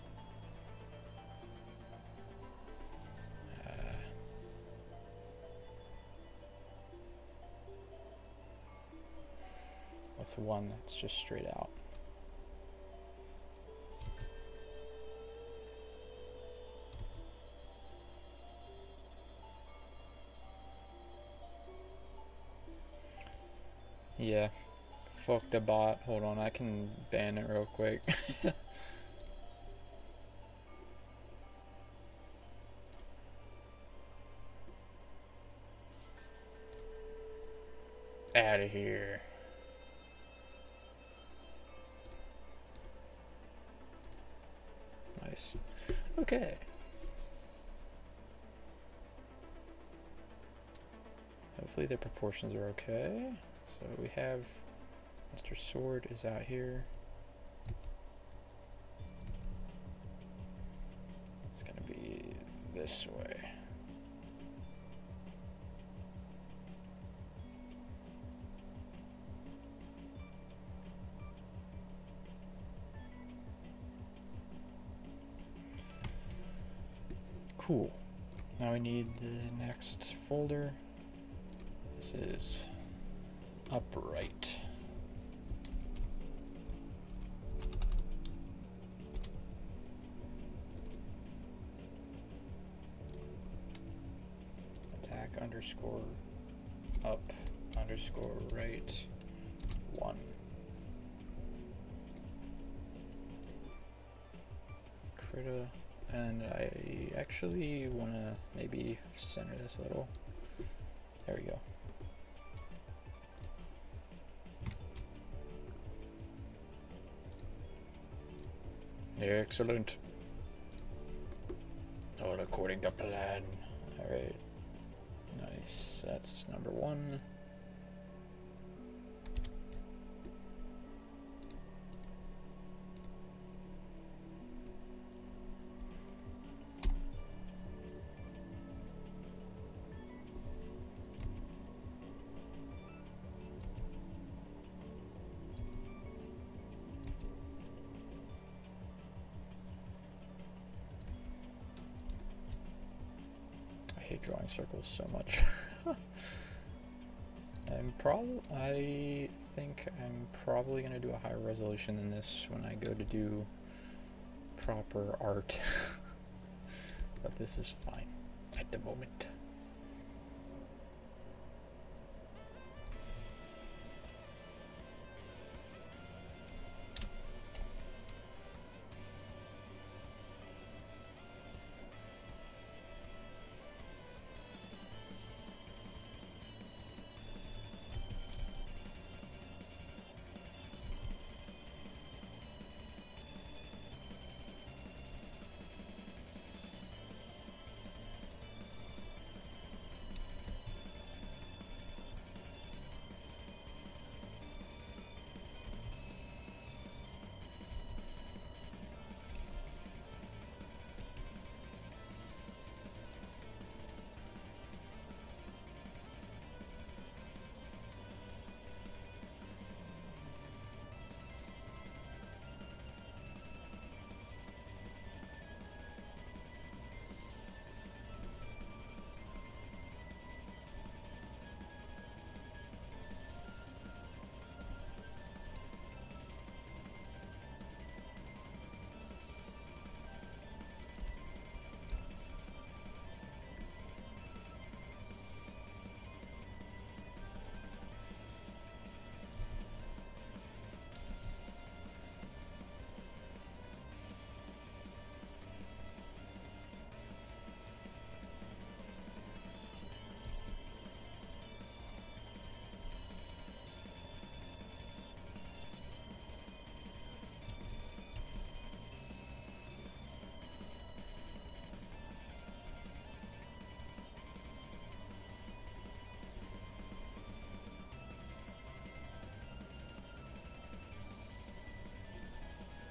With one that's just straight out. Yeah. Fuck the bot. Hold on, I can ban it real quick. Out of here. Nice. Okay. Hopefully the proportions are okay. So we have Mr. Sword is out here. It's gonna be this way. Cool. Now we need the next folder. This is upright. underscore up underscore right 1. Critta, and I actually want to maybe center this a little. There we go. Excellent. All according to plan. Alright. Nice. That's number 1. I hate drawing circles so much. I think I'm probably gonna do a higher resolution than this when I go to do proper art. But this is fine at the moment.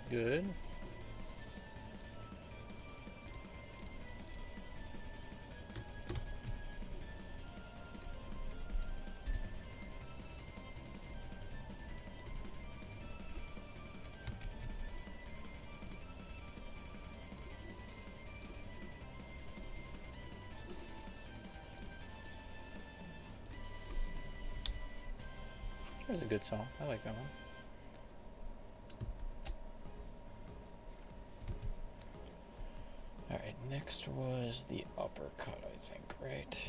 Good. That was a good song. I like that one. Alright, next was the uppercut, I think, right?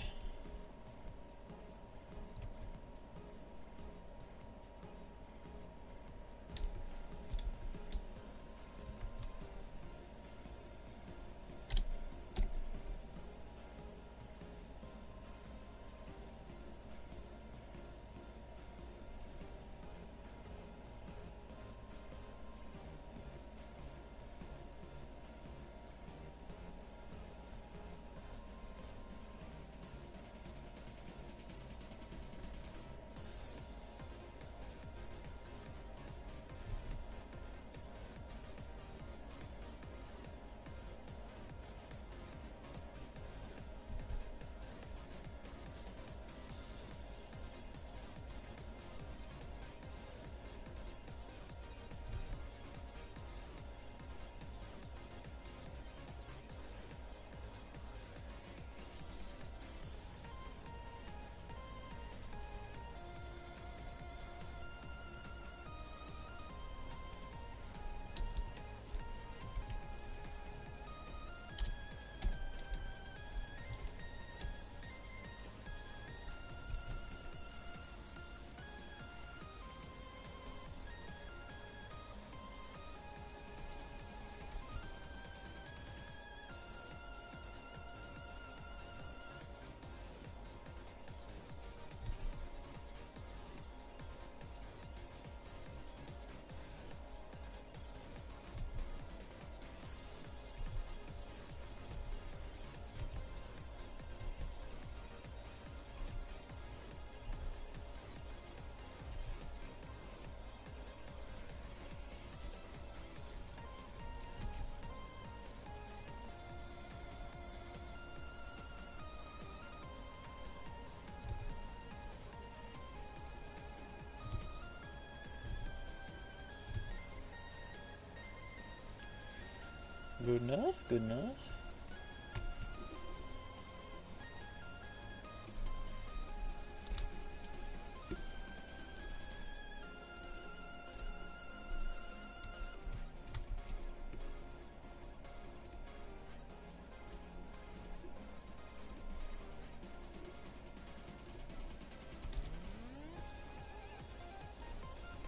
Good enough, good enough.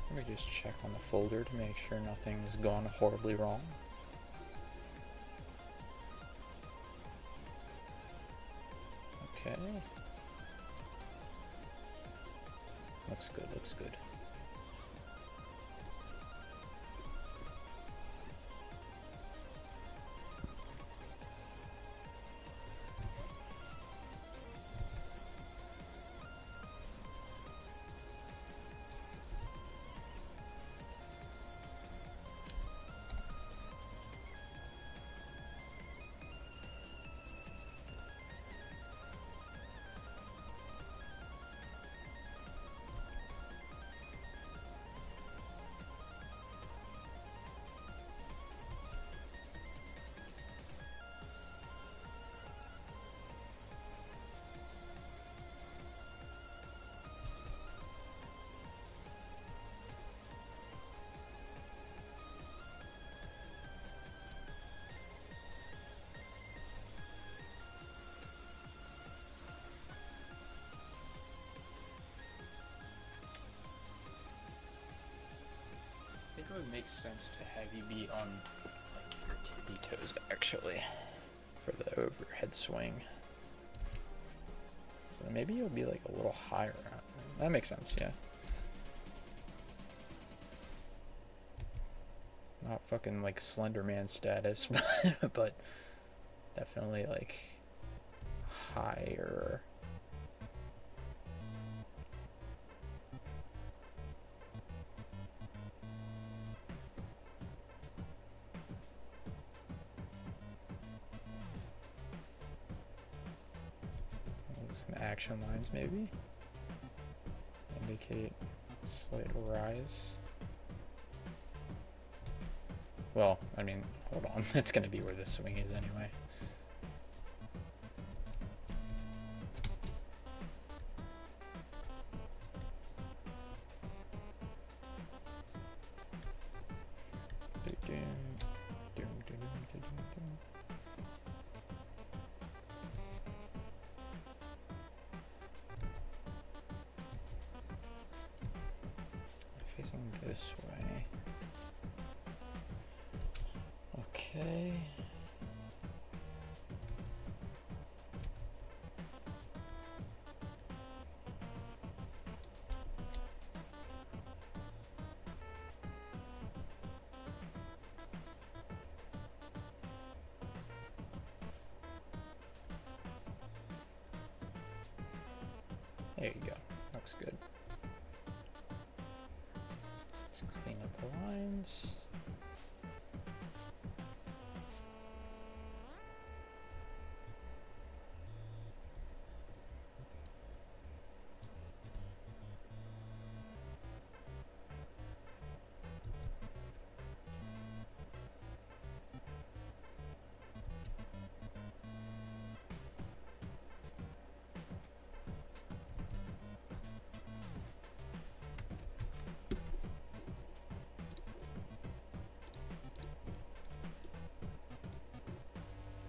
Let me just check on the folder to make sure nothing's gone horribly wrong. Okay. Looks good, looks good. I think it would make sense to have you be on like your tippy toes actually for the overhead swing. So maybe you'll be like a little higher. That makes sense, yeah. Not fucking like Slender Man status, but definitely like higher. Some action lines maybe indicate slight rise. Well, I mean, hold on, that's gonna be where the swing is anyway. Facing this way. Okay. There you go. Looks good. Let's clean up the lines.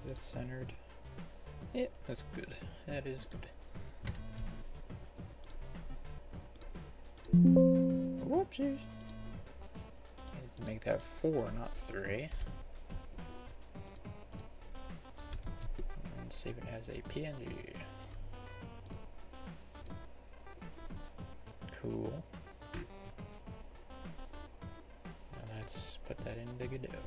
Is it centered? Yep, that's good. That is good. Whoopsies. Make that 4, not 3. And save it as a PNG. Cool. Now let's put that into Godot.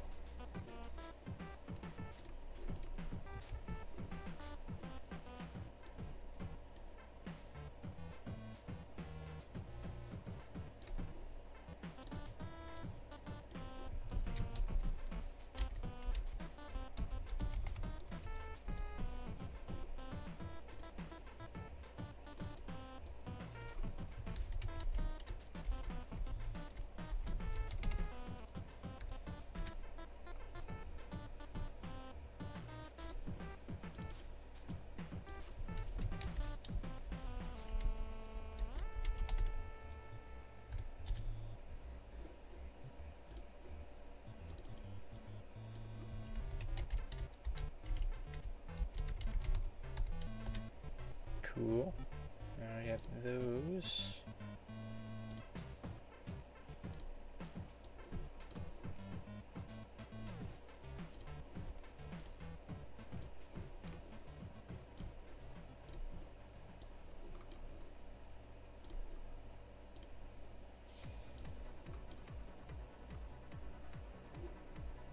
Cool. Now we have those.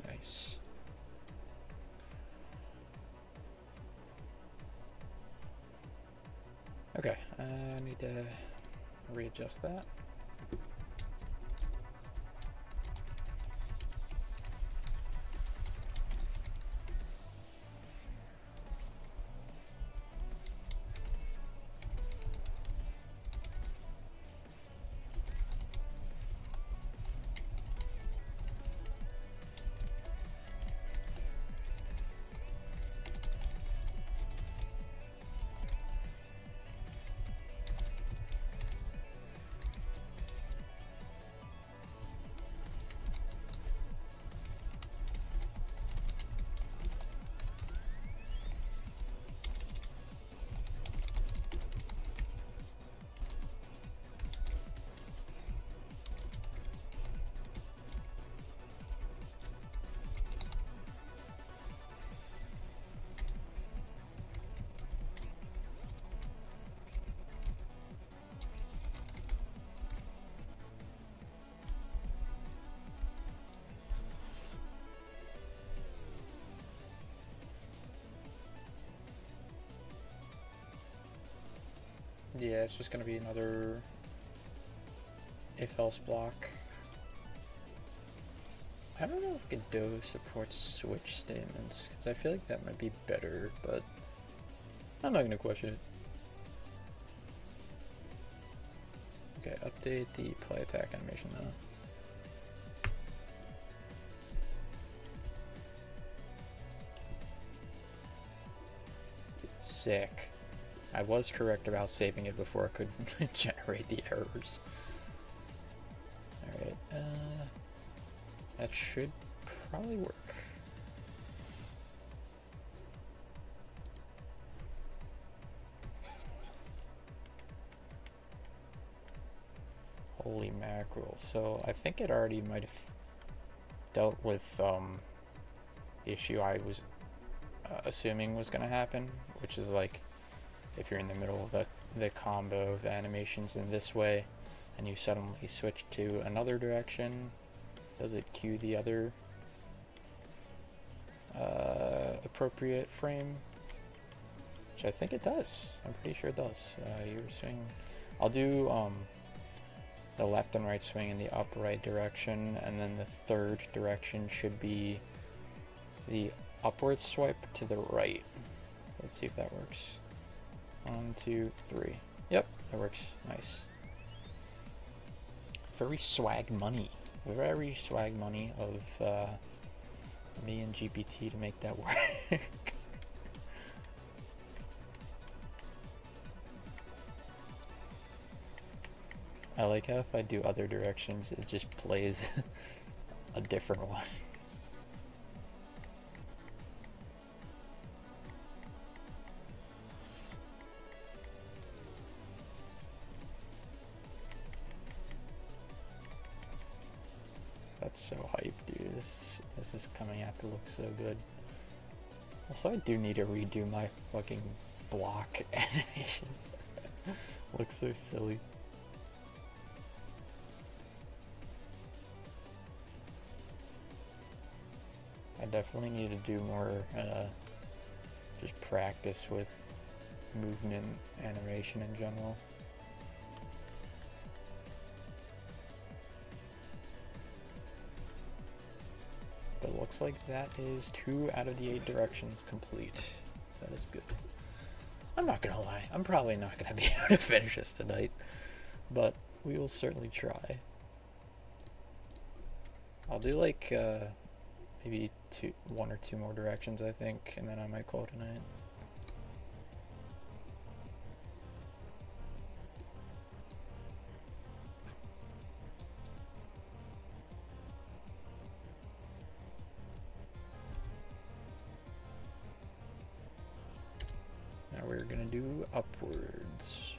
Nice. Okay, I need to readjust that. Yeah, it's just going to be another if-else block. I don't know if Godot supports switch statements, because I feel like that might be better, but I'm not going to question it. Okay, update the play attack animation now. Sick. I was correct about saving it before I could generate the errors. Alright, that should probably work. Holy mackerel. So I think it already might have dealt with the issue I was assuming was going to happen, which is like if you're in the middle of the combo of animations in this way and you suddenly switch to another direction, does it cue the other appropriate frame? Which I think it does. I'm pretty sure it does. You're swinging. I'll do the left and right swing in the upright direction, and then the third direction should be the upward swipe to the right. So let's see if that works. 1, 2, 3. Yep, that works. Nice. Very swag money. Very swag money of me and GPT to make that work. I like how if I do other directions, it just plays a different one. That's so hype, dude. This is coming out to look so good. Also, I do need to redo my fucking block animations. Looks so silly. I definitely need to do more just practice with movement animation in general. But it looks like that is 2 out of the 8 directions complete. So that is good. I'm not gonna lie, I'm probably not gonna be able to finish this tonight, but we will certainly try. I'll do like maybe 1 or 2 more directions, I think, and then I might call it a night. Now we're gonna do upwards.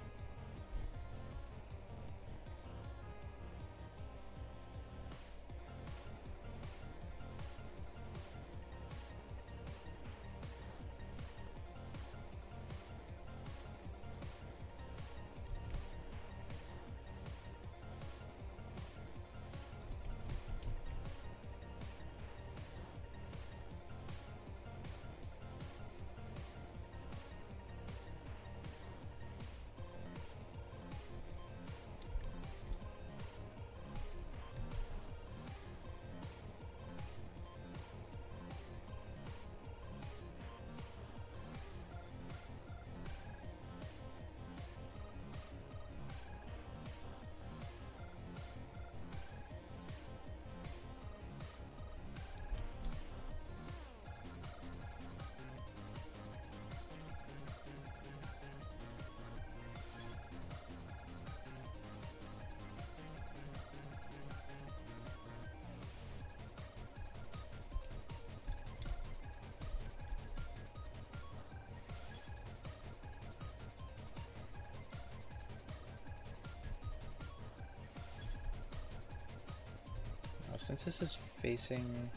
Since this is facing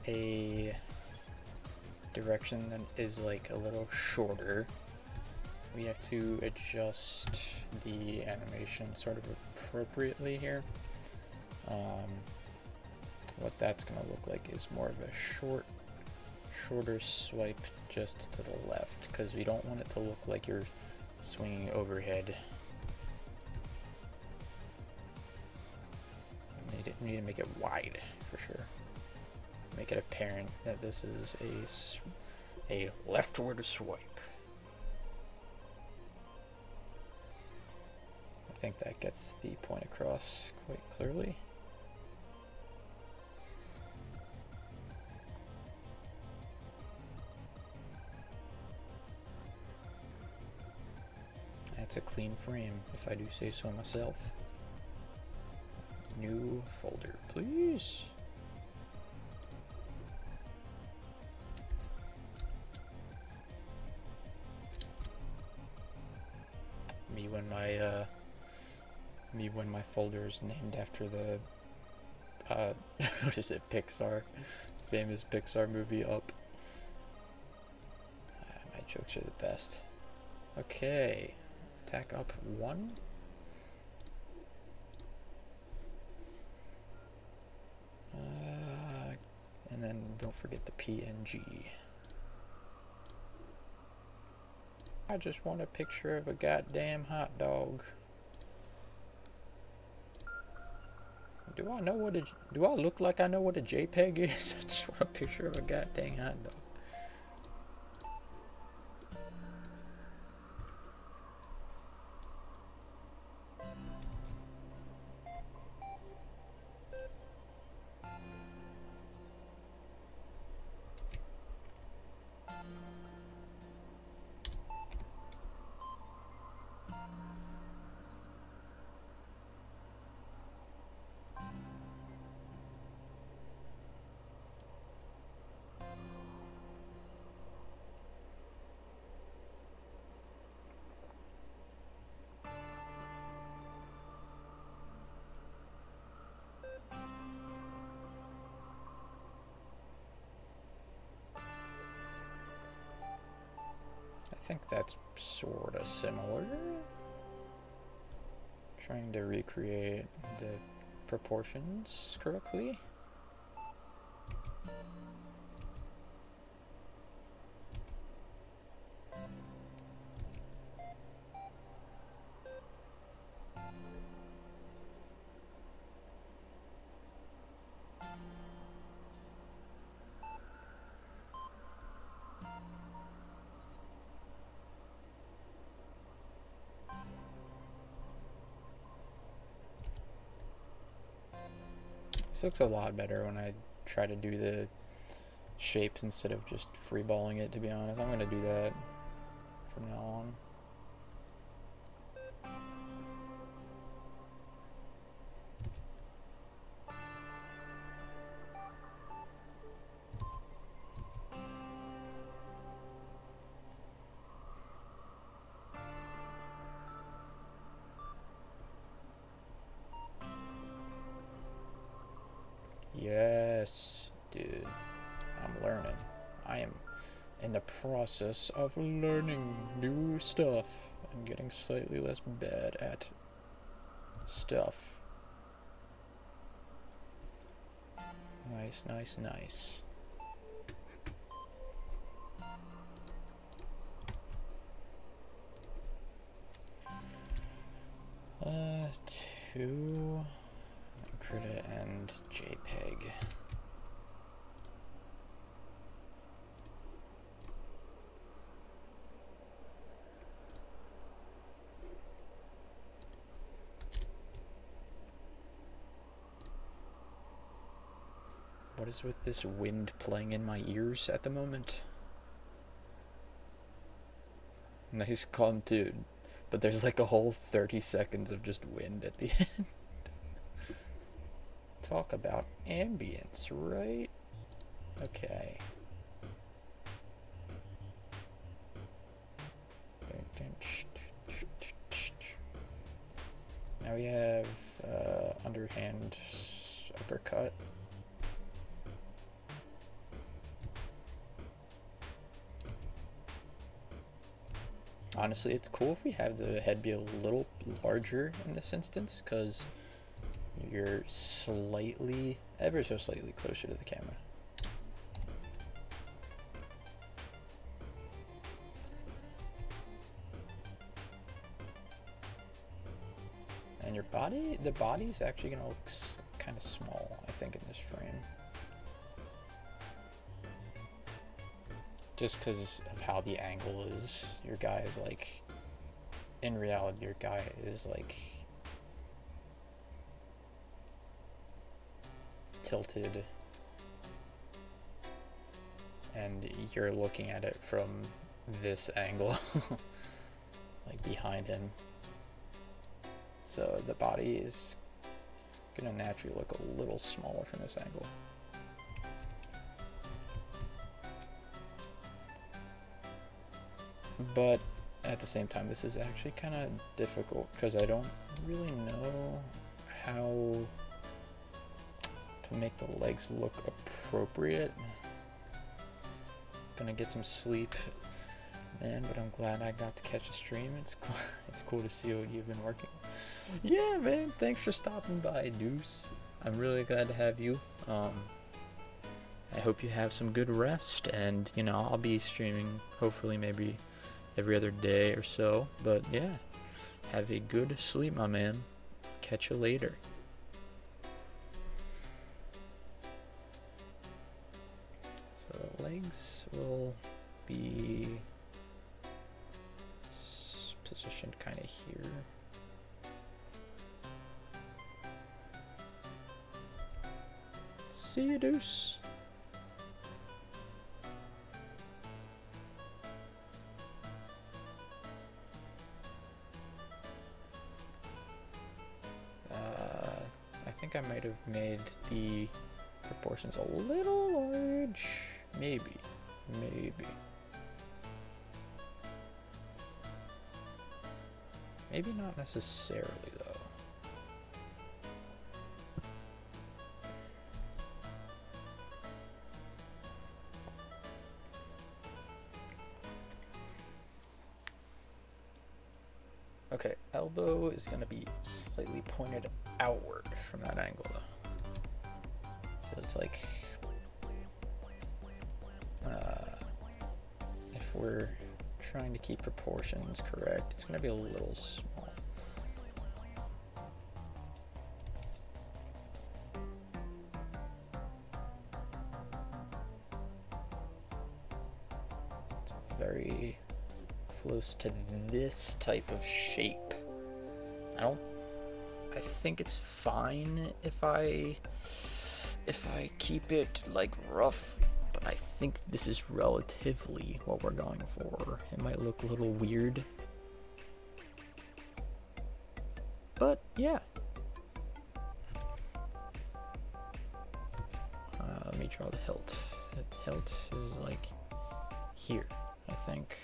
a direction that is like a little shorter, we have to adjust the animation sort of appropriately here. What that's going to look like is more of a shorter swipe just to the left, because we don't want it to look like you're swinging overhead. We need to make it wide for sure. Make it apparent that this is a leftward swipe. I think that gets the point across quite clearly. That's a clean frame, if I do say so myself. New folder, please. Me when my folder is named after the what is it, Pixar, famous Pixar movie Up. My jokes are the best. Okay, attack up 1. And then don't forget the PNG. I just want a picture of a goddamn hot dog. Do I look like I know what a JPEG is? I just want a picture of a goddamn hot dog. I think that's sort of similar. Trying to recreate the proportions correctly. This looks a lot better when I try to do the shapes instead of just freeballing it, to be honest. I'm going to do that from now on. Yes, dude. I'm learning. I am in the process of learning new stuff and getting slightly less bad at stuff. Nice, nice, nice. Two Krita and JPEG. What is with this wind playing in my ears at the moment? Nice calm tune, but there's like a whole 30 seconds of just wind at the end. Talk about ambience, right? Okay. Now we have underhand uppercut. Honestly, it's cool if we have the head be a little larger in this instance, because you're slightly, ever so slightly closer to the camera. And your body, the body's actually gonna look kind of small, I think, in this frame. Just because of how the angle is. Your guy is like, in reality, your guy is like tilted, and you're looking at it from this angle, like behind him. So the body is gonna naturally look a little smaller from this angle. But at the same time, this is actually kind of difficult because I don't really know how to make the legs look appropriate. Gonna get some sleep, man, but I'm glad I got to catch a stream. It's cool to see what you've been working. Yeah, man, thanks for stopping by, Deuce. I'm really glad to have you. I hope you have some good rest, and you know, I'll be streaming hopefully maybe every other day or so. But yeah, have a good sleep, my man. Catch you later. So the legs will be positioned kind of here. See you, Deuce. I think I might have made the proportions a little large. Maybe. Maybe not necessarily, though. Okay, elbow is going to be slightly pointed outward from that angle, though. So it's like, if we're trying to keep proportions correct, it's going to be a little small. It's very close to this type of shape. I think it's fine if I keep it like rough, but I think this is relatively what we're going for. It might look a little weird, but yeah. Let me draw the hilt. The hilt is like here, I think.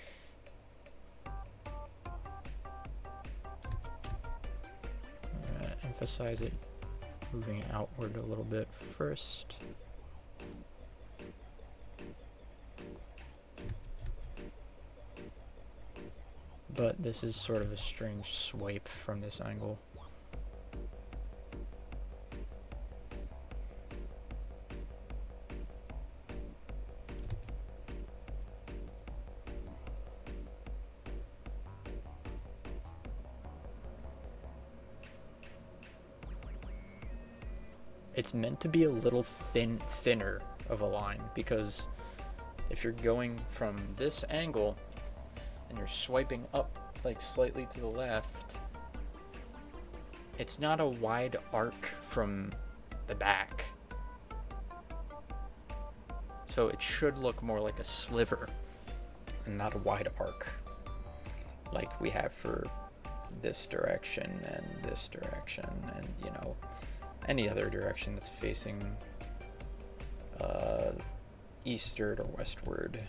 Emphasize it moving outward a little bit first. But this is sort of a strange swipe from this angle. It's meant to be a little thinner of a line, because if you're going from this angle and you're swiping up like slightly to the left, it's not a wide arc from the back. So it should look more like a sliver and not a wide arc like we have for this direction and this direction and, you know, any other direction that's facing eastward or westward.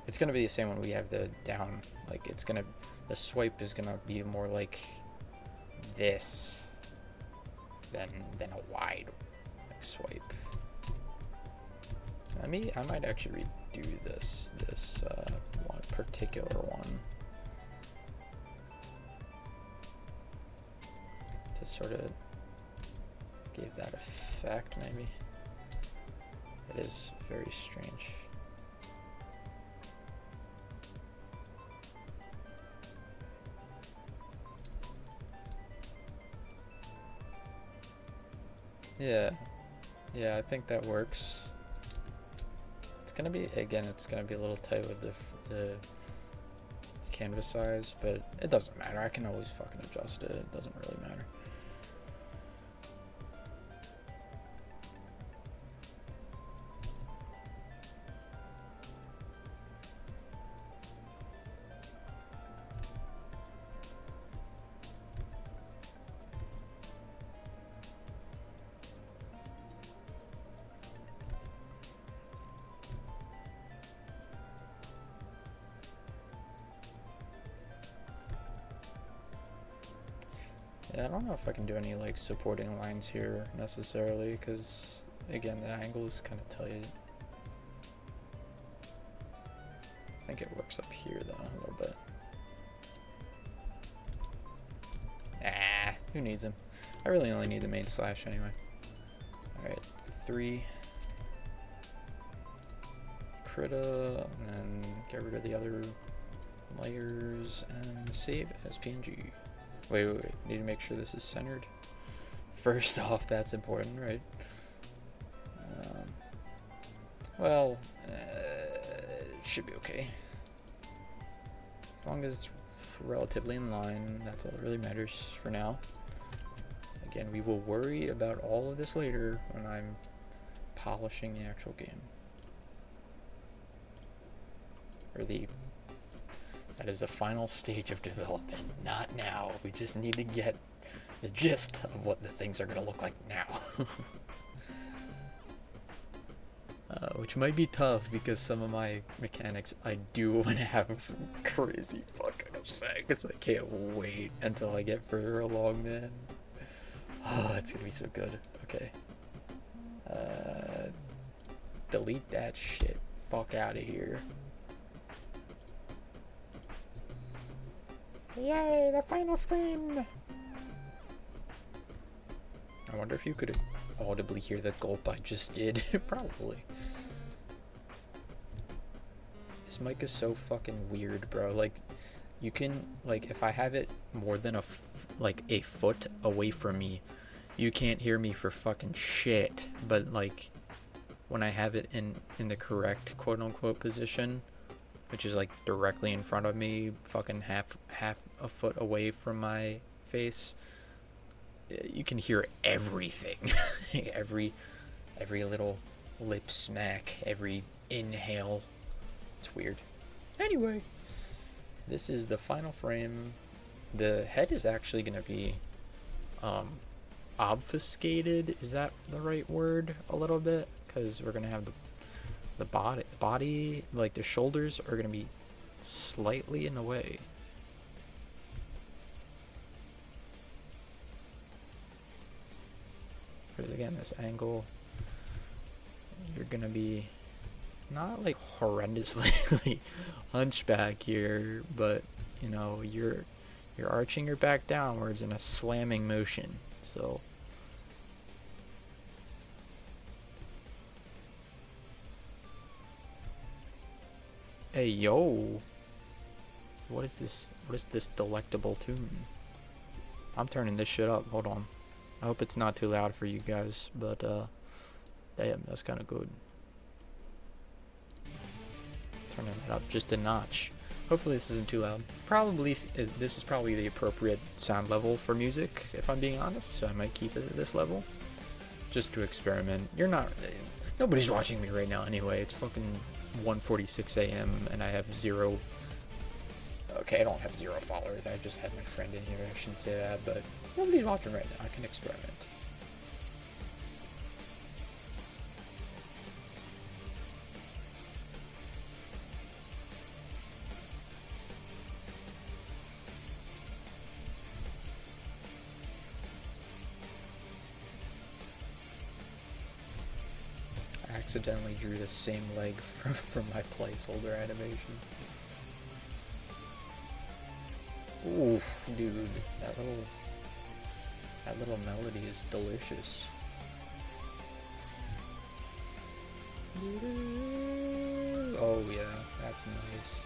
It's gonna be the same when we have the down, like the swipe is gonna be more like this than a wide like swipe. I might actually redo this one particular one to sort of give that effect. Maybe it is very strange. Yeah, I think that works. It's gonna be, again, it's gonna be a little tight with the canvas size, but it doesn't matter. I can always fucking adjust it. It doesn't really matter. Yeah, I don't know if I can do any like supporting lines here necessarily, because again the angle is kind of tight. I think it works up here though a little bit. Ah, who needs him? I really only need the main slash anyway. Alright, 3. Krita, and then get rid of the other layers and save as PNG. Wait. Need to make sure this is centered. First off, that's important, right? Well, it should be okay. As long as it's relatively in line, that's all that really matters for now. Again, we will worry about all of this later when I'm polishing the actual game. Or that is the final stage of development, not now. We just need to get the gist of what the things are going to look like now. Which might be tough, because some of my mechanics I do want to have some crazy fucking effects. I can't wait until I get further along, man. Oh, it's going to be so good. Okay. Delete that shit. Fuck out of here. Yay, the final screen! I wonder if you could audibly hear the gulp I just did. Probably. This mic is so fucking weird, bro. Like, you can, like, if I have it more than a foot away from me, you can't hear me for fucking shit. But, like, when I have it in the correct quote-unquote position, which is like directly in front of me, fucking half a foot away from my face, you can hear everything. every little lip smack, every inhale. It's weird. Anyway, this is the final frame. The head is actually gonna be obfuscated, is that the right word? A little bit, because we're gonna have the body, like the shoulders are gonna be slightly in the way. . 'Cause Because again, this angle, you're gonna be not like horrendously hunchback here, but you know, you're arching your back downwards in a slamming motion. So hey yo, what is this? What is this delectable tune? I'm turning this shit up. Hold on. I hope it's not too loud for you guys, but damn, that's kind of good. Turning it up just a notch. Hopefully this isn't too loud. This is probably the appropriate sound level for music, if I'm being honest, so I might keep it at this level. Just to experiment. Nobody's watching me right now anyway. It's fucking 1:46 a.m. and I have zero... Okay, I don't have 0 followers. I just had my friend in here. I shouldn't say that, but nobody's watching right now. I can experiment. I accidentally drew the same leg from my placeholder animation. Oof, dude, that little melody is delicious. Oh yeah, that's nice.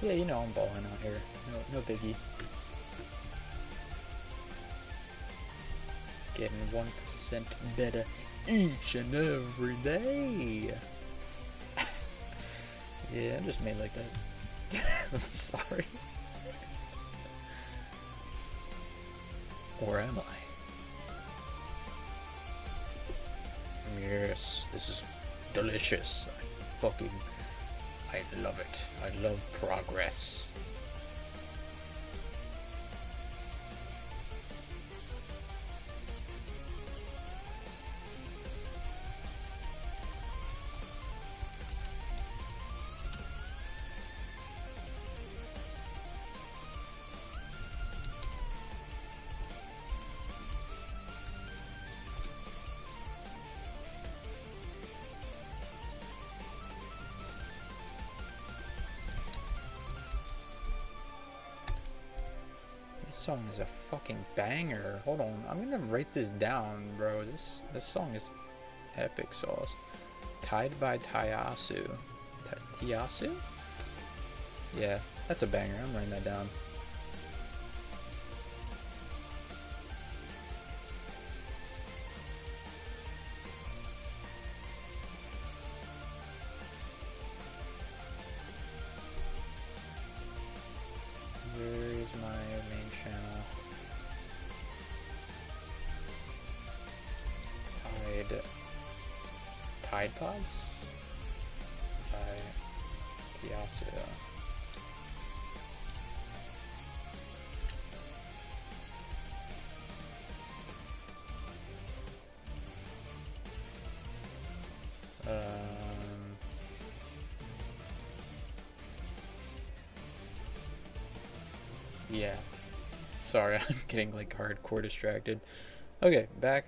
Yeah, you know I'm balling out here. No biggie. Getting 1% better each and every day. Yeah, I'm just made like that. I'm sorry. Or am I? Yes, this is delicious. I love it. I love progress. This song is a fucking banger. Hold on, I'm gonna write this down, bro. This song is epic sauce. Tied by Tayasu. Tiyasu? Yeah, that's a banger. I'm writing that down. Where is my main channel? Tide Pods? By Tiyasu. Yeah. Sorry, I'm getting like hardcore distracted. Okay, back.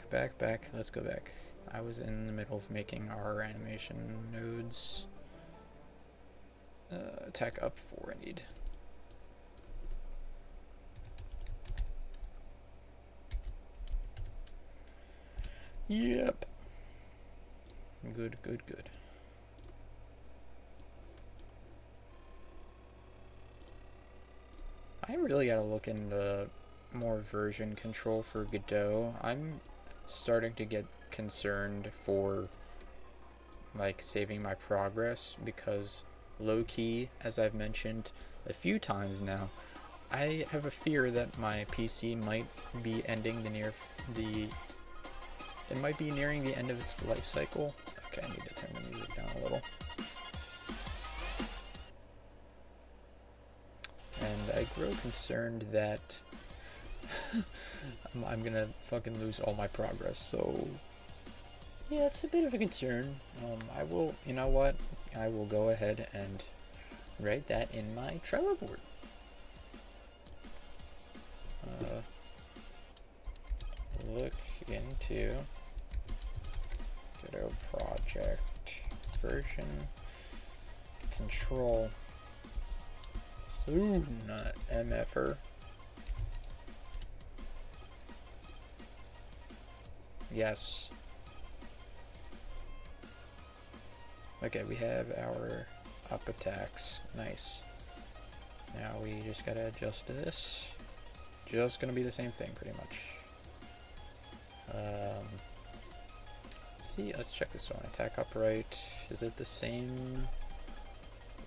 Let's go back. I was in the middle of making our animation nodes. Attack up 4 I need. Yep. Good. I really gotta look into more version control for Godot. I'm starting to get concerned for like saving my progress because low-key, as I've mentioned a few times now, I have a fear that my PC might be ending it might be nearing the end of its life cycle. Okay, I need to turn the music down a little. And I grow concerned that I'm gonna fucking lose all my progress, so yeah, it's a bit of a concern. I will, you know what? I will go ahead and write that in my Trello board. Look into Godot project version control soon, MFR. Yes. Okay, we have our up attacks. Nice. Now we just gotta adjust to this. Just gonna be the same thing, pretty much. See, let's check this one. Attack upright. Is it the same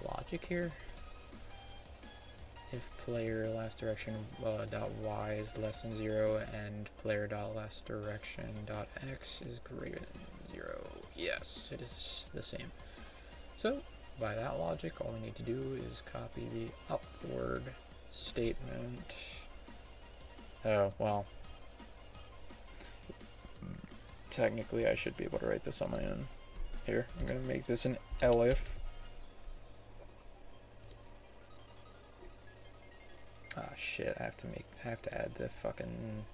logic here? If player last direction dot y is less than 0 and player dot last direction dot x is greater than 0. Yes, it is the same. So, by that logic, all we need to do is copy the upward statement. Oh, well. Technically, I should be able to write this on my own. Here, I'm going to make this an elif. Ah, shit, I have to add the fucking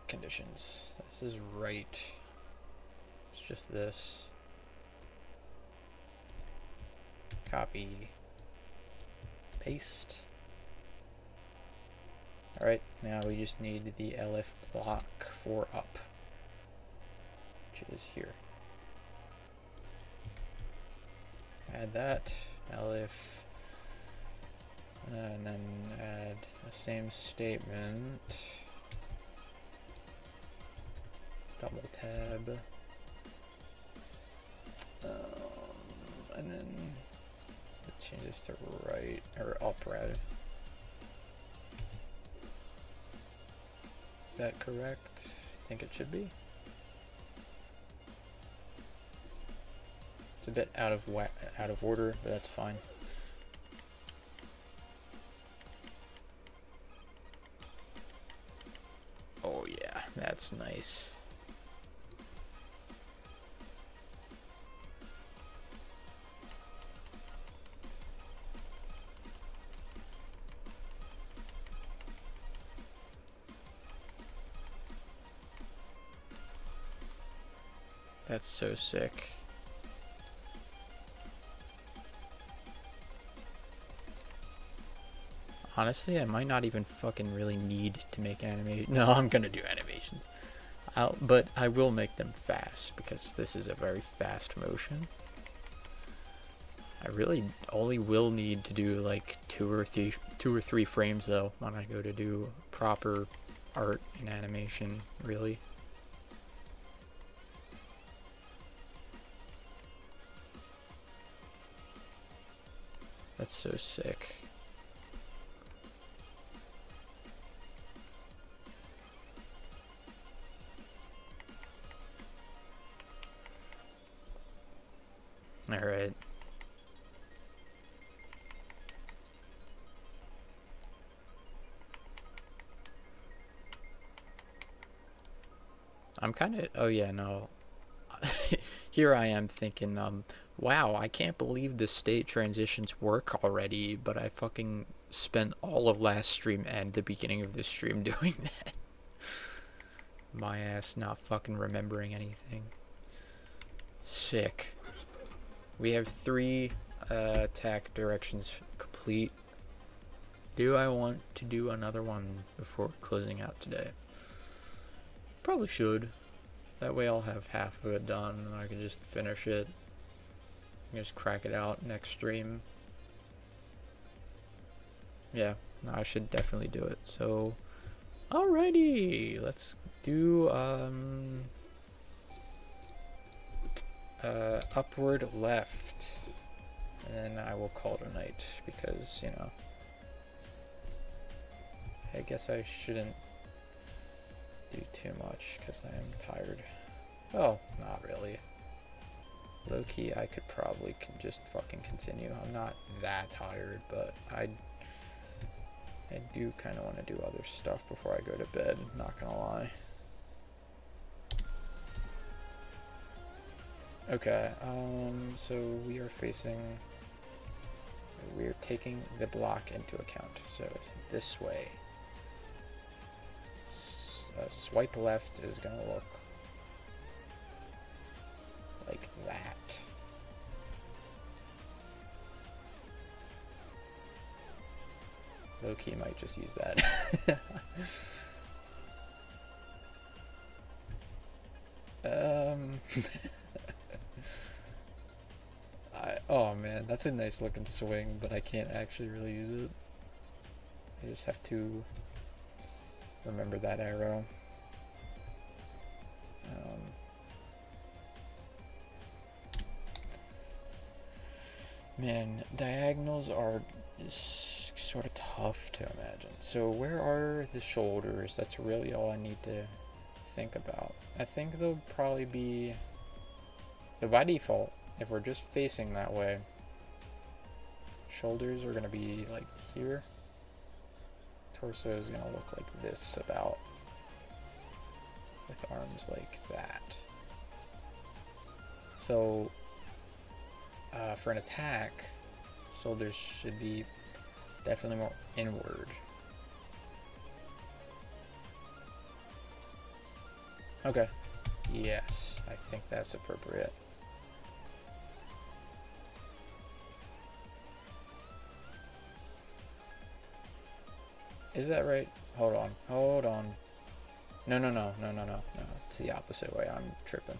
conditions. This is right. It's just this. Copy. Paste. Alright, now we just need the elif block for up, which is here. Add that, elif, and then add the same statement, double tab, and then change this to right, or up rather. Is that correct? I think it should be. It's a bit out of order, but that's fine. Oh yeah, that's nice. That's so sick. Honestly, I might not even fucking really need to make animation. No, I'm gonna do animations. But I will make them fast because this is a very fast motion. I really only will need to do like two or three frames though when I go to do proper art and animation, really. That's so sick. Alright. I'm kind of, oh yeah, no. Here I am thinking, Wow, I can't believe the state transitions work already, but I fucking spent all of last stream and the beginning of this stream doing that. My ass not fucking remembering anything. Sick. We have 3 attack directions complete. Do I want to do another one before closing out today? Probably should. That way I'll have half of it done and I can just finish it. Just crack it out next stream. Yeah, no, I should definitely do it. So, alrighty, let's do upward left, and then I will call it a night because, you know, I guess I shouldn't do too much because I am tired. Oh, not really. Low-key, I could probably just fucking continue. I'm not that tired, but I do kind of want to do other stuff before I go to bed, not gonna lie. Okay, so we are taking the block into account, so it's this way. Swipe left is gonna look like that. Low-key might just use that. Oh man, that's a nice looking swing, but I can't actually really use it. I just have to remember that arrow. Man, diagonals are sort of tough to imagine. So where are the shoulders? That's really all I need to think about. I think they'll probably be, so by default, if we're just facing that way, shoulders are going to be like here. Torso is going to look like this about, with arms like that. So for an attack, shoulders should be definitely more inward. Okay. Yes, I think that's appropriate. Is that right? Hold on. Hold on. No. It's the opposite way. I'm tripping.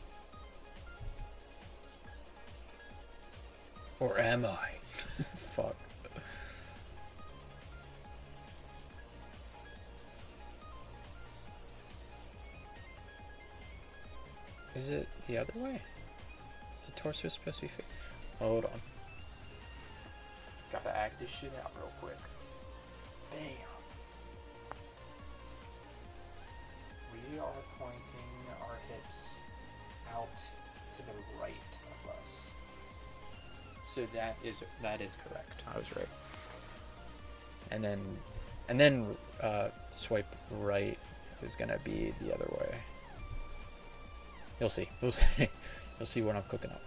Or am I? Fuck. Is it the other way? Is the torso supposed to be fixed? Hold on. Gotta act this shit out real quick. Bam. We are pointing our hips out to the right of us. So that is correct. I was right. And then swipe right is gonna be the other way. You'll see. You'll see what I'm cooking up.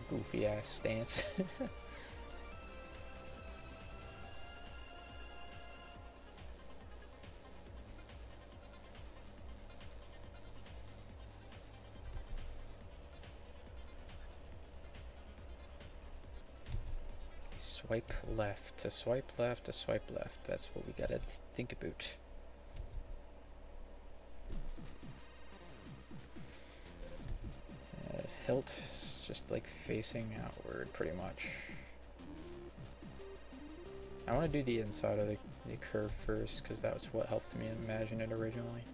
Goofy ass stance. Swipe left, to swipe left, to swipe left. That's what we gotta think about. Hilt is just like facing outward pretty much. I want to do the inside of the curve first because that was what helped me imagine it originally.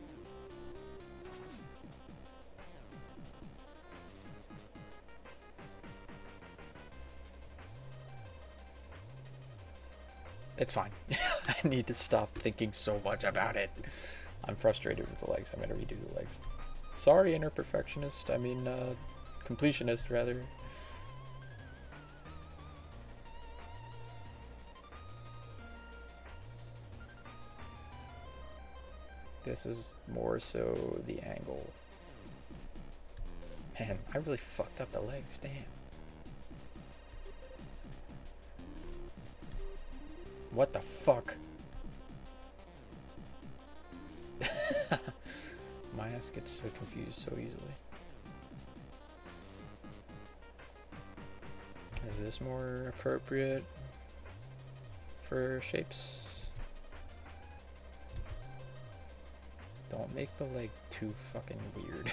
It's fine. I need to stop thinking so much about it. I'm frustrated with the legs. I'm gonna redo the legs. Sorry, inner perfectionist. I mean, completionist, rather. This is more so the angle. Man, I really fucked up the legs, damn. What the fuck? My ass gets so confused so easily. Is this more appropriate for shapes? Don't make the leg too fucking weird.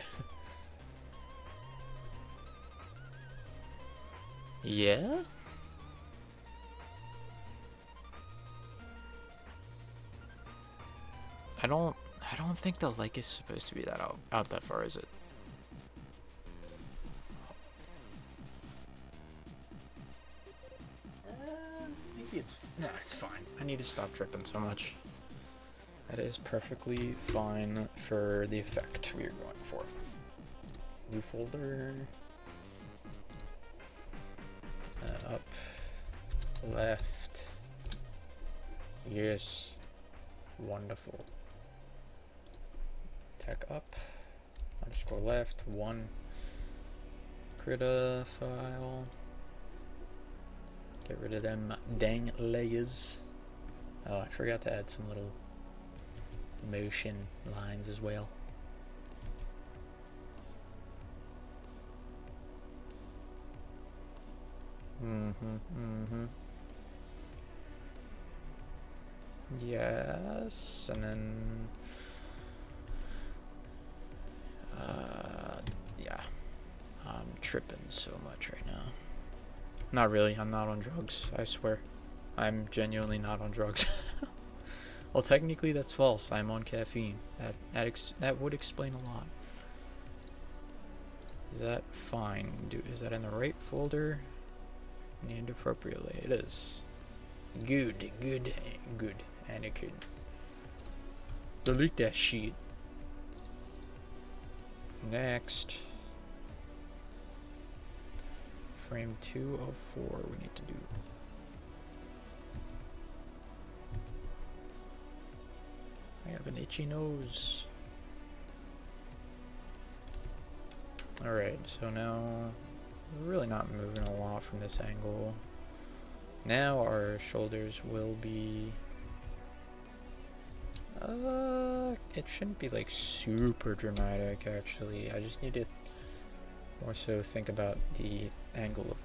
Yeah? I don't think the leg is supposed to be that out that far, is it? Maybe it's it's fine. I need to stop tripping so much. That is perfectly fine for the effect we are going for. New folder. Up, left. Yes. Wonderful. Tech up, underscore left, 1. Critta file. Get rid of them dang layers. Oh, I forgot to add some little motion lines as well. Yes, and then yeah, I'm tripping so much right now. Not really, I'm not on drugs, I swear. I'm genuinely not on drugs. Well, technically that's false. I'm on caffeine. That would explain a lot. Is that fine? Is that in the right folder? Named appropriately. It is. Good. Anakin. Delete that shit. Next. Frame 2 of 4 we need to do. I have an itchy nose. Alright, so now we're really not moving a lot from this angle. Now our shoulders will be it shouldn't be like super dramatic actually. I just need to more so think about the angle of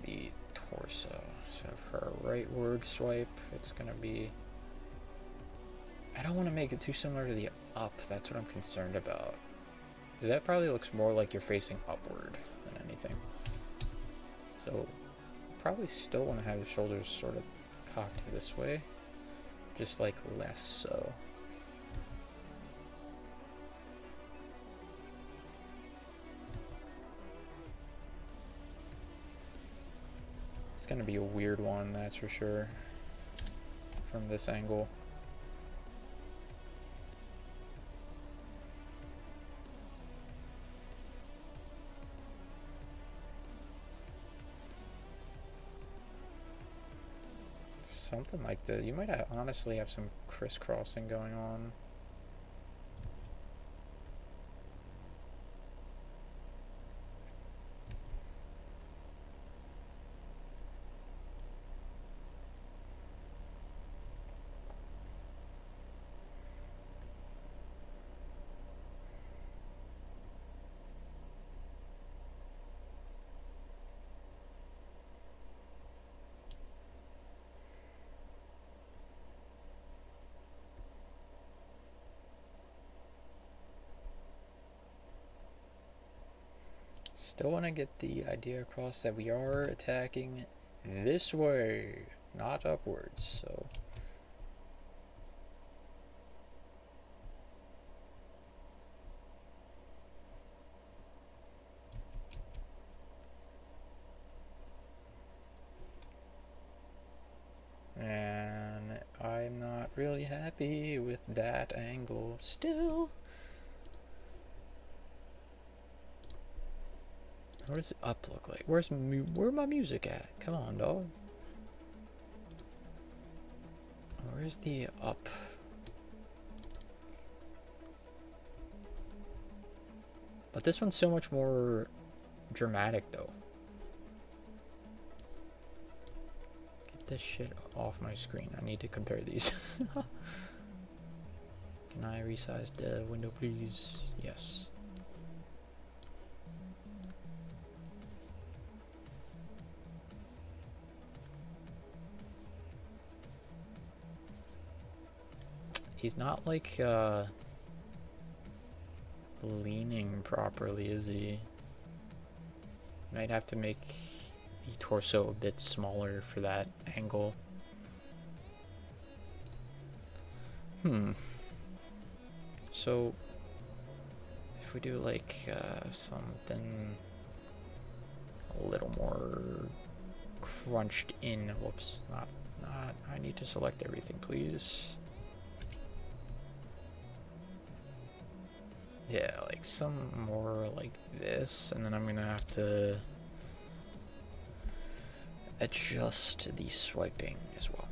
the torso. So for a rightward swipe, it's gonna be, I don't want to make it too similar to the up. That's what I'm concerned about. Because that probably looks more like you're facing upward than anything. So probably still want to have the shoulders sort of cocked this way, just like less so. It's gonna be a weird one, that's for sure, from this angle. Something like that. You might honestly have some crisscrossing going on. Still want to get the idea across that we are attacking this way, not upwards, so. And I'm not really happy with that angle still. What does up look like? Where my music at? Come on, dog. Where's the up? But this one's so much more dramatic, though. Get this shit off my screen. I need to compare these. Can I resize the window, please? Yes. He's not like leaning properly, is he? Might have to make the torso a bit smaller for that angle. So if we do like something a little more crunched in, whoops, not, I need to select everything, please. Yeah, like some more like this, and then I'm gonna have to adjust the swiping as well.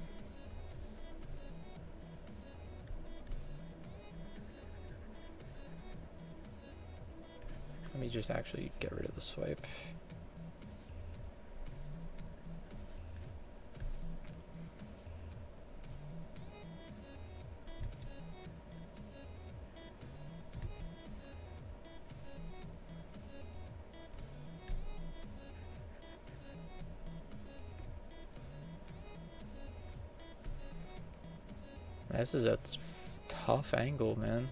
Let me just actually get rid of the swipe. This is a tough angle, man.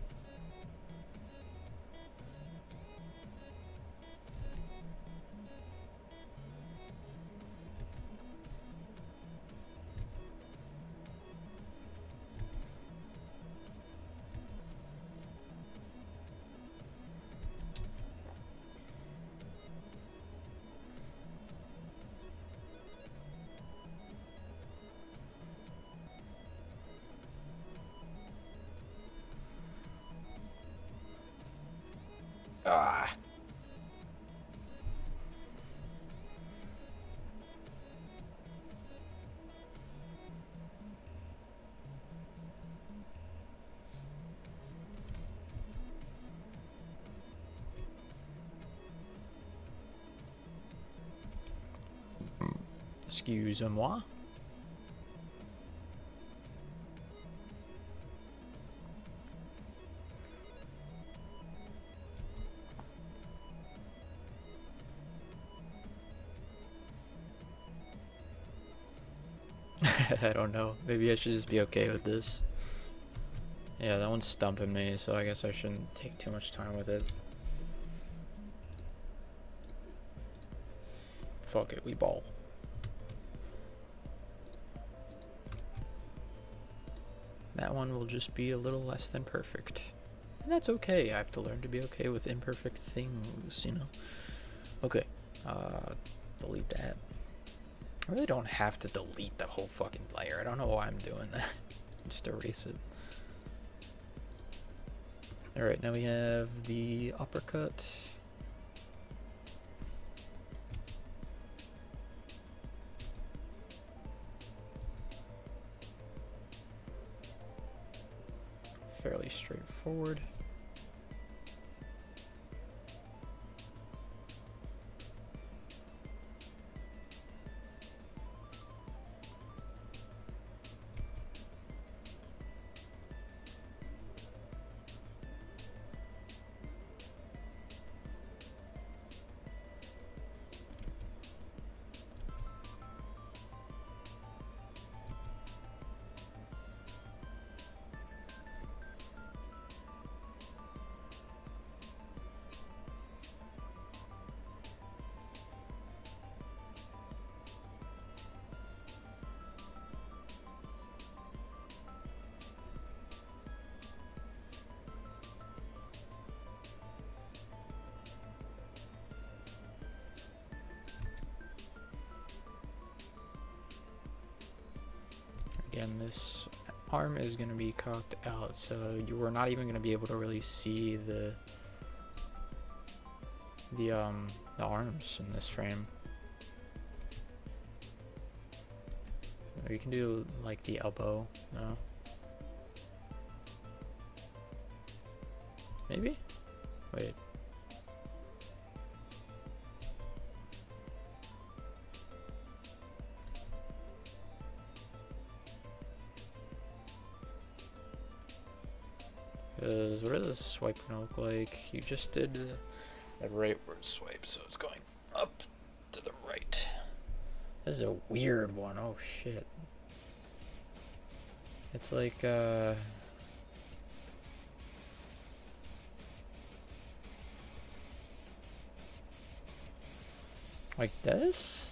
Ah. Excusez-moi. I don't know. Maybe I should just be okay with this. Yeah, that one's stumping me, so I guess I shouldn't take too much time with it. Fuck it, we ball. That one will just be a little less than perfect. And that's okay. I have to learn to be okay with imperfect things, you know? Okay. Delete that. I really don't have to delete the whole fucking layer. I don't know why I'm doing that. Just erase it. Alright, now we have the uppercut. Fairly straightforward. Again, this arm is going to be cocked out, so you are not even going to be able to really see the arms in this frame. Or you can do like the elbow, no? Maybe? Wait. Because what does this swipe gonna look like? You just did a rightward swipe, so it's going up to the right. This is a weird one. Oh shit. It's like this?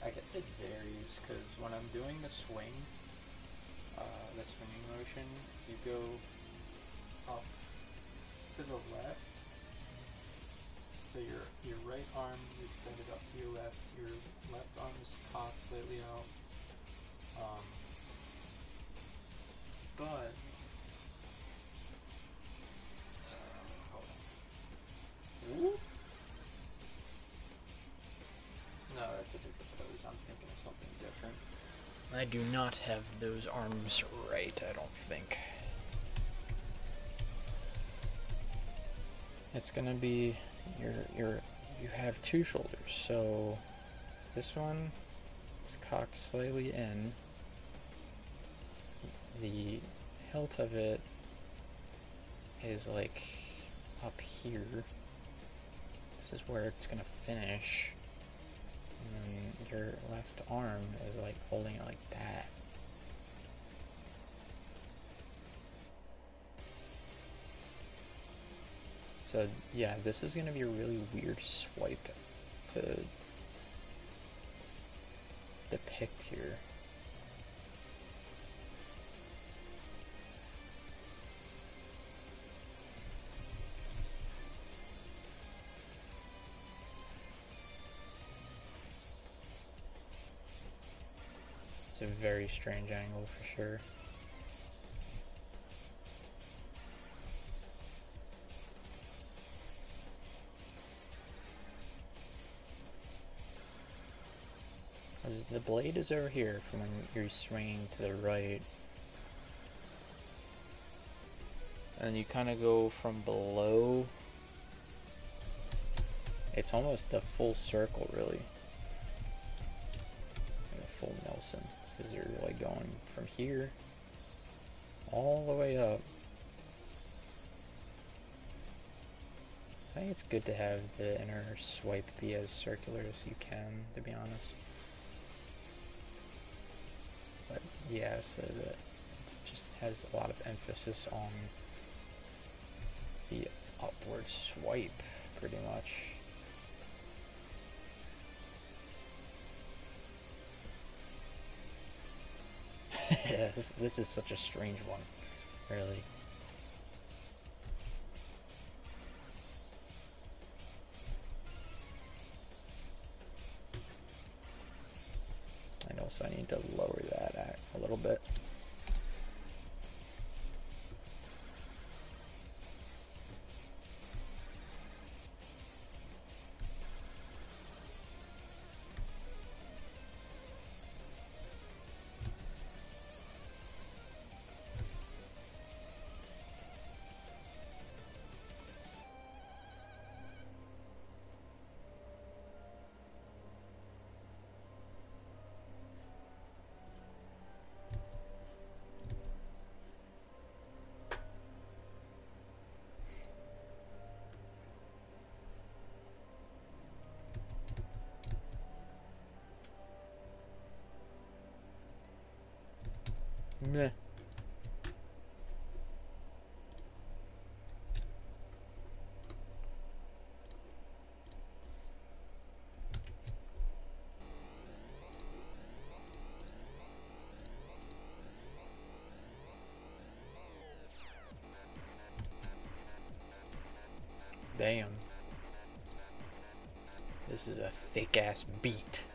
I guess it varies, because when I'm doing the swing, the swinging motion, you go up to the left, so your right arm is extended up to your left arm is cocked slightly out, but hold on. Ooh. No, that's a different pose. I'm thinking of something different. I do not have those arms right, I don't think. It's gonna be you have two shoulders, so this one is cocked slightly in. The hilt of it is like up here. This is where it's gonna finish. And your left arm is like holding it like that. So yeah, this is gonna be a really weird swipe to depict here. It's a very strange angle for sure. As the blade is over here from when you're swinging to the right. And you kind of go from below. It's almost a full circle, really. Like a full Nelson. Because you're like going from here all the way up. I think it's good to have the inner swipe be as circular as you can, to be honest. But yeah, so that it just has a lot of emphasis on the upward swipe, pretty much. Yeah, this is such a strange one, really. And also I need to lower that a little bit. Meh. Damn. This is a thick ass beat.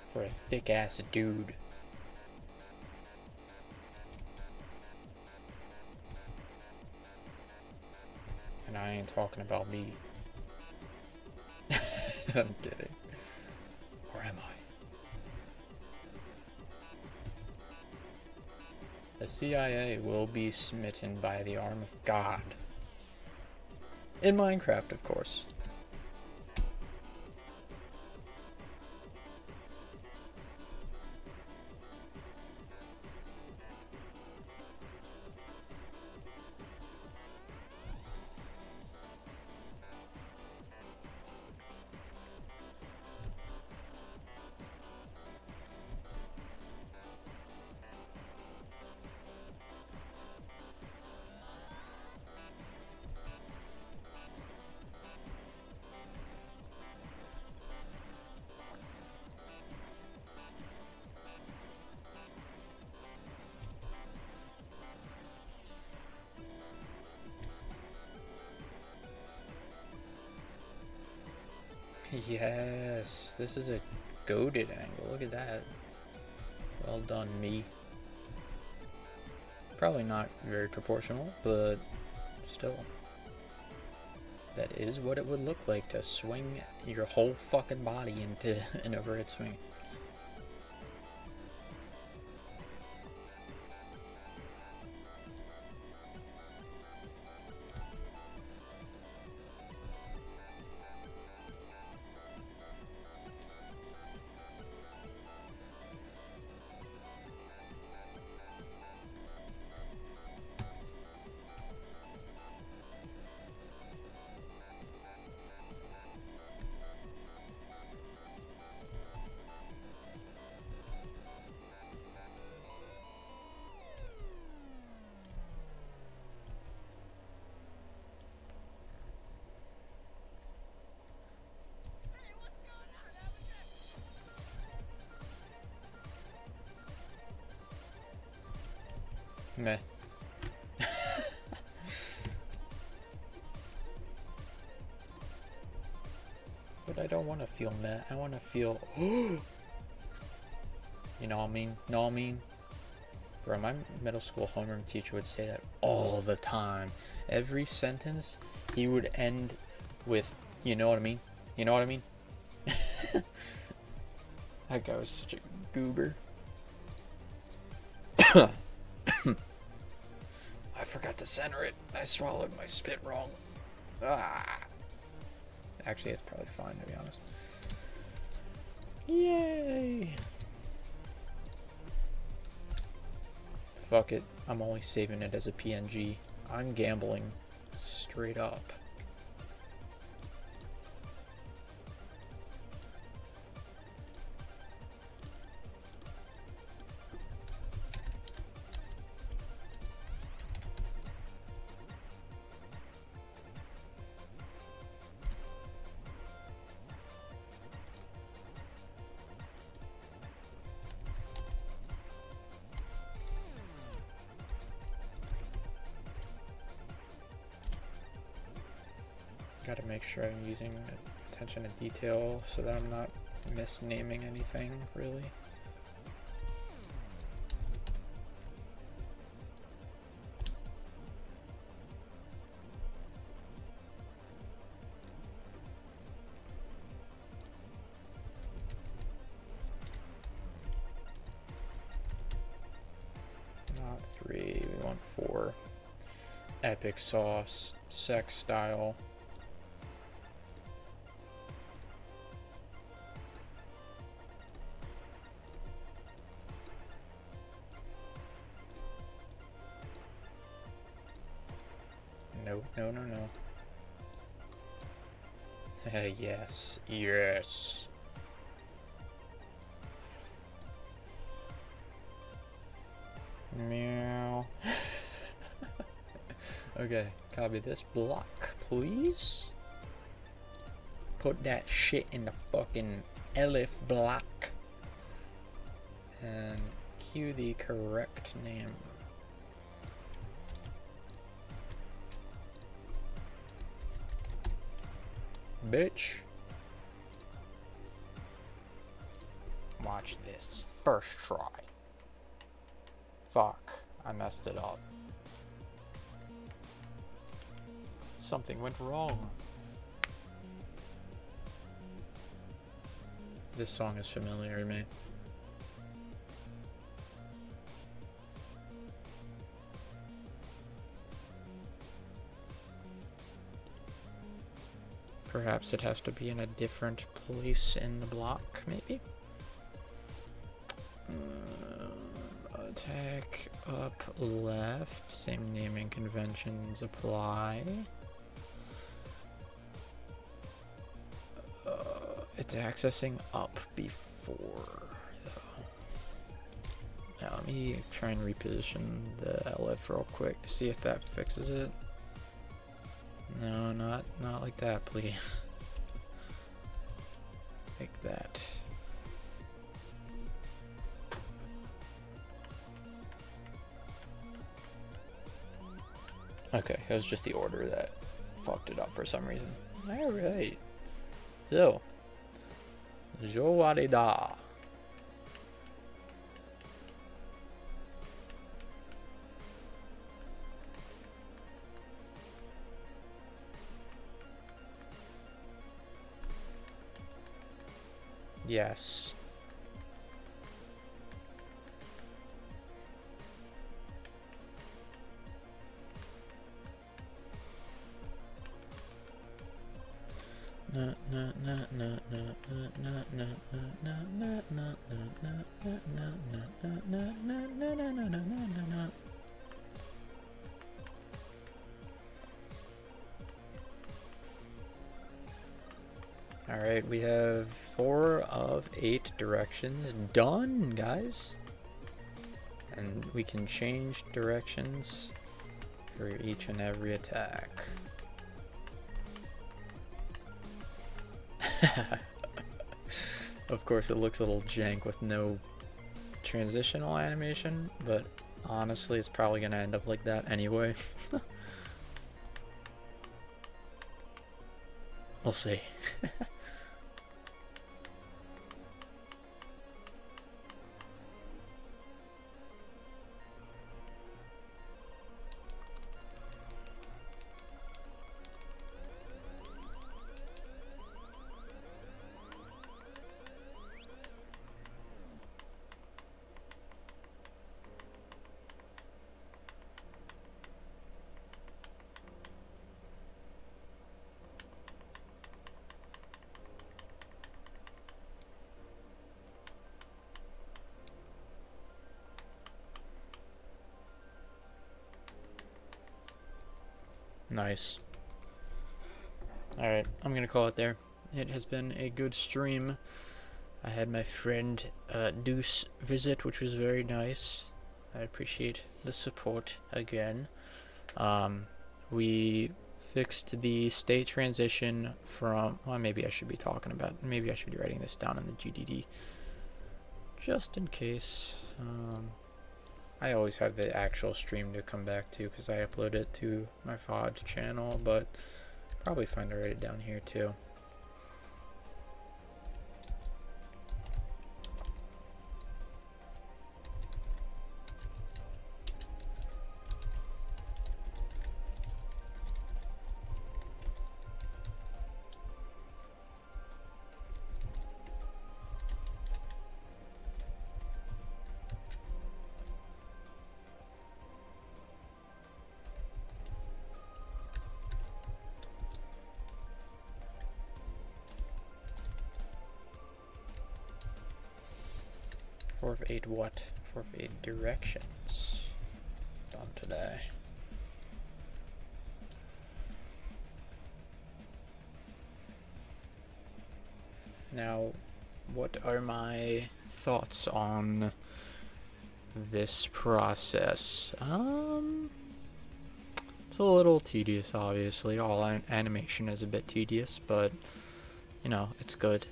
For a thick ass dude. And I ain't talking about me. I'm kidding. Or am I? The CIA will be smitten by the arm of God. In Minecraft, of course. Yes, this is a goated angle. Look at that. Well done, me. Probably not very proportional, but still. That is what it would look like to swing your whole fucking body into an overhead swing. Meh. But I don't want to feel meh. I want to feel, you know what I mean? Know what I mean? Bro, my middle school homeroom teacher would say that all the time. Every sentence, he would end with, you know what I mean? You know what I mean? That guy was such a goober. I forgot to center it. I swallowed my spit wrong. Ah. Actually, it's probably fine, to be honest. Yay! Fuck it. I'm only saving it as a PNG. I'm gambling straight up. Gotta make sure I'm using attention to detail so that I'm not misnaming anything, really. Not 3, we want 4. Epic sauce, sex style. No, no, no, no. Yes, yes. Meow. Okay, copy this block, please. Put that shit in the fucking elif block. And cue the correct name. Bitch. Watch this. First try. Fuck. I messed it up. Something went wrong. This song is familiar to me. Perhaps it has to be in a different place in the block, maybe? Attack up left. Same naming conventions apply. It's accessing up before, though. Now, let me try and reposition the LF real quick to see if that fixes it. No, not like that, please. Like that. Okay, it was just the order that fucked it up for some reason. Alright. So. Jowarida. Yes. Alright, we have 4 of 8 directions done, guys. And we can change directions for each and every attack. Of course, it looks a little jank with no transitional animation, but honestly, it's probably gonna end up like that anyway. We'll see. Nice. Alright, I'm gonna call it there. It has been a good stream. I had my friend Deuce visit, which was very nice. I appreciate the support again. We fixed the state transition from... Well, maybe I should be talking about... Maybe I should be writing this down in the GDD. Just in case. I always have the actual stream to come back to because I upload it to my VOD channel, but probably fine to write it down here too. Four of 8 what? 4 of 8 directions done today. Now, what are my thoughts on this process? It's a little tedious, obviously. All animation is a bit tedious, but, you know, it's good.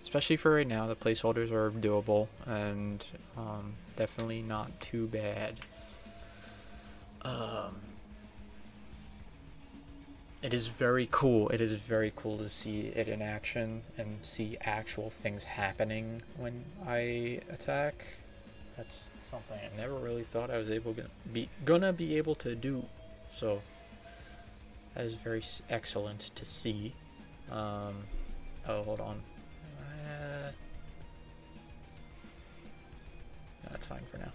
Especially for right now, the placeholders are doable, and definitely not too bad. It is very cool. It is very cool to see it in action and see actual things happening when I attack. That's something I never really thought I was gonna be able to do. So that is very excellent to see. Oh, hold on. That's fine for now.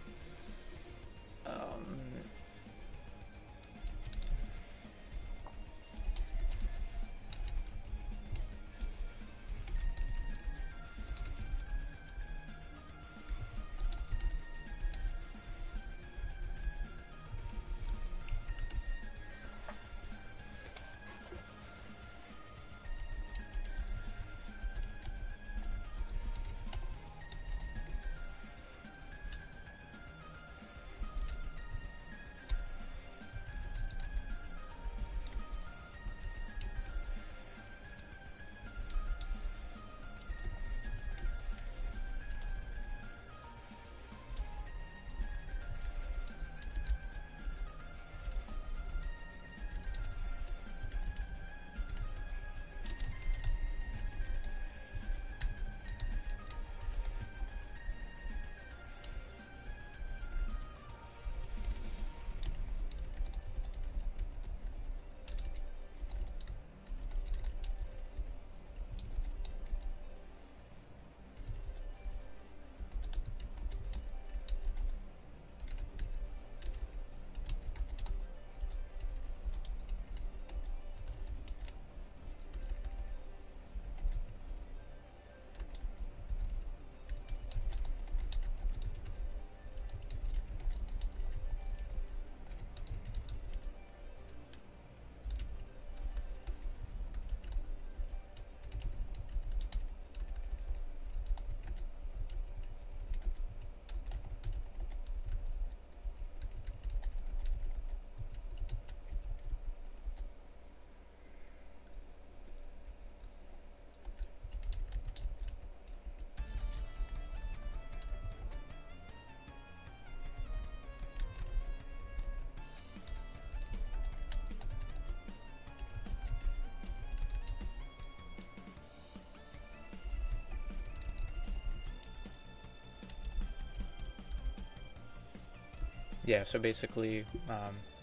Yeah, so basically,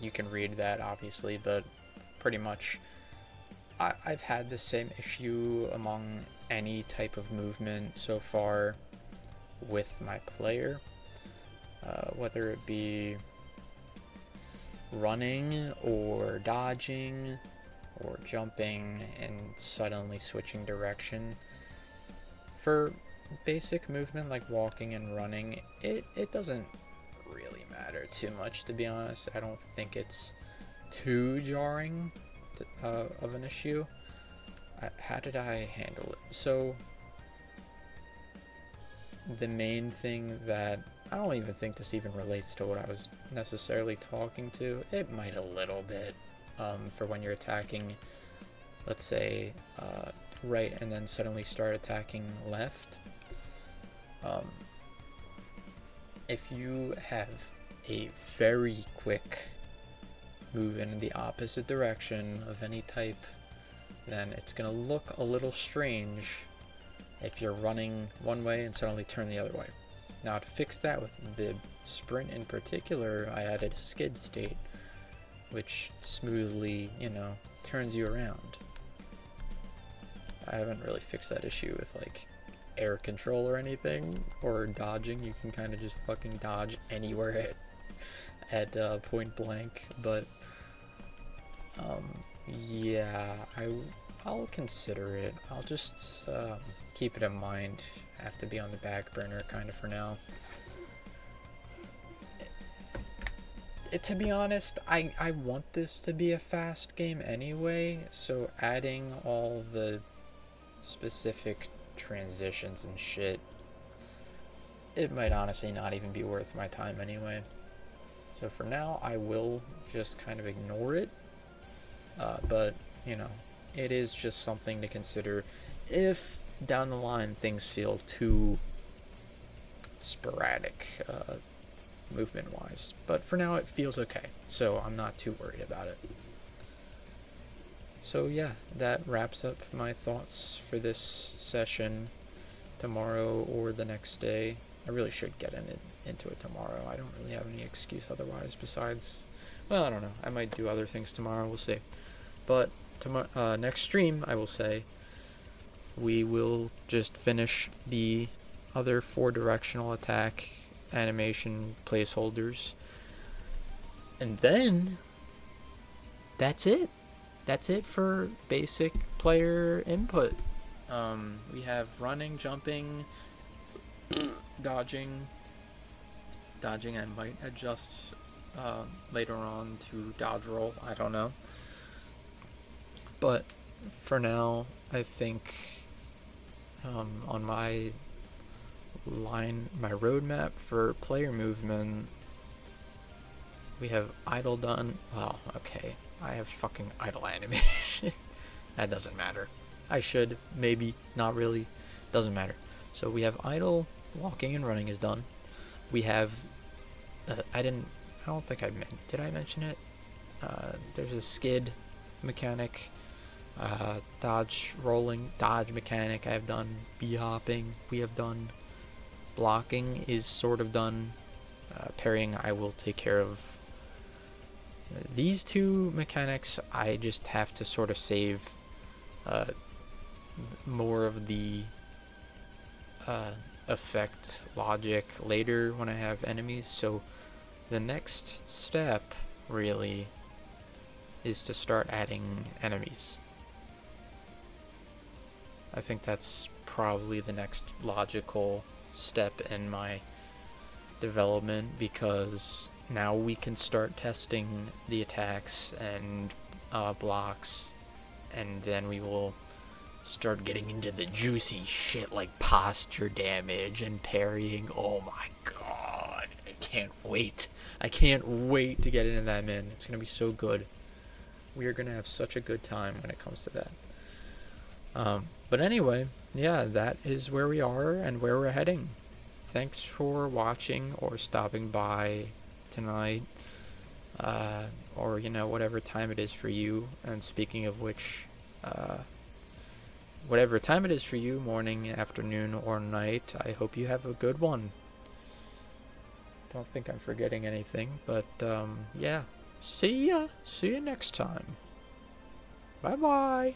you can read that obviously, but pretty much I've had the same issue among any type of movement so far with my player, whether it be running or dodging or jumping and suddenly switching direction. For basic movement like walking and running, it doesn't really matter too much, to be honest. I don't think it's too jarring of an issue. How did I handle it? So the main thing that I don't even think this even relates to what I was necessarily talking to. It might a little bit, for when you're attacking, let's say, right and then suddenly start attacking left. If you have a very quick move in the opposite direction of any type, then it's going to look a little strange if you're running one way and suddenly turn the other way. Now, to fix that with the sprint in particular, I added a skid state, which smoothly, turns you around. I haven't really fixed that issue with like air control or anything, or dodging. You can kind of just fucking dodge anywhere at point blank, but yeah, I'll consider it. I'll just keep it in mind. Have to be on the back burner kind of for now. To be honest, I want this to be a fast game anyway, so adding all the specific transitions and shit, it might honestly not even be worth my time anyway. So for now, I will just kind of ignore it. But, you know, it is just something to consider if down the line things feel too sporadic, movement-wise. But for now, it feels okay, so I'm not too worried about it. So yeah, that wraps up my thoughts for this session. Tomorrow or the next day, I really should get into it tomorrow. I don't really have any excuse otherwise besides, well, I don't know. I might do other things tomorrow. We'll see. But tomorrow, next stream, I will say, we will just finish the other 4 directional attack animation placeholders. And then that's it. That's it for basic player input. We have running, jumping, dodging. Dodging I might adjust later on to dodge roll. I don't know. But for now, I think on my roadmap for player movement, we have idle done. Well, okay, I have fucking idle animation. That doesn't matter. I should, maybe, not really, doesn't matter. So we have idle, walking and running is done. We have, I don't think did I mention it? There's a skid mechanic, dodge mechanic I have done, b-hopping we have done, blocking is sort of done, parrying I will take care of. These 2 mechanics I just have to sort of save more of the effect logic later when I have enemies. So the next step really is to start adding enemies. I think that's probably the next logical step in my development, because now we can start testing the attacks and blocks, and then we will start getting into the juicy shit like posture damage and parrying. Oh my god, I can't wait. I can't wait to get into that, man. It's gonna be so good. We are gonna have such a good time when it comes to that. But anyway, yeah, that is where we are and where we're heading. Thanks for watching or stopping by tonight, or, you know, whatever time it is for you. And speaking of which, whatever time it is for you, morning, afternoon, or night, I hope you have a good one. Don't think I'm forgetting anything, but yeah, see ya next time. Bye bye.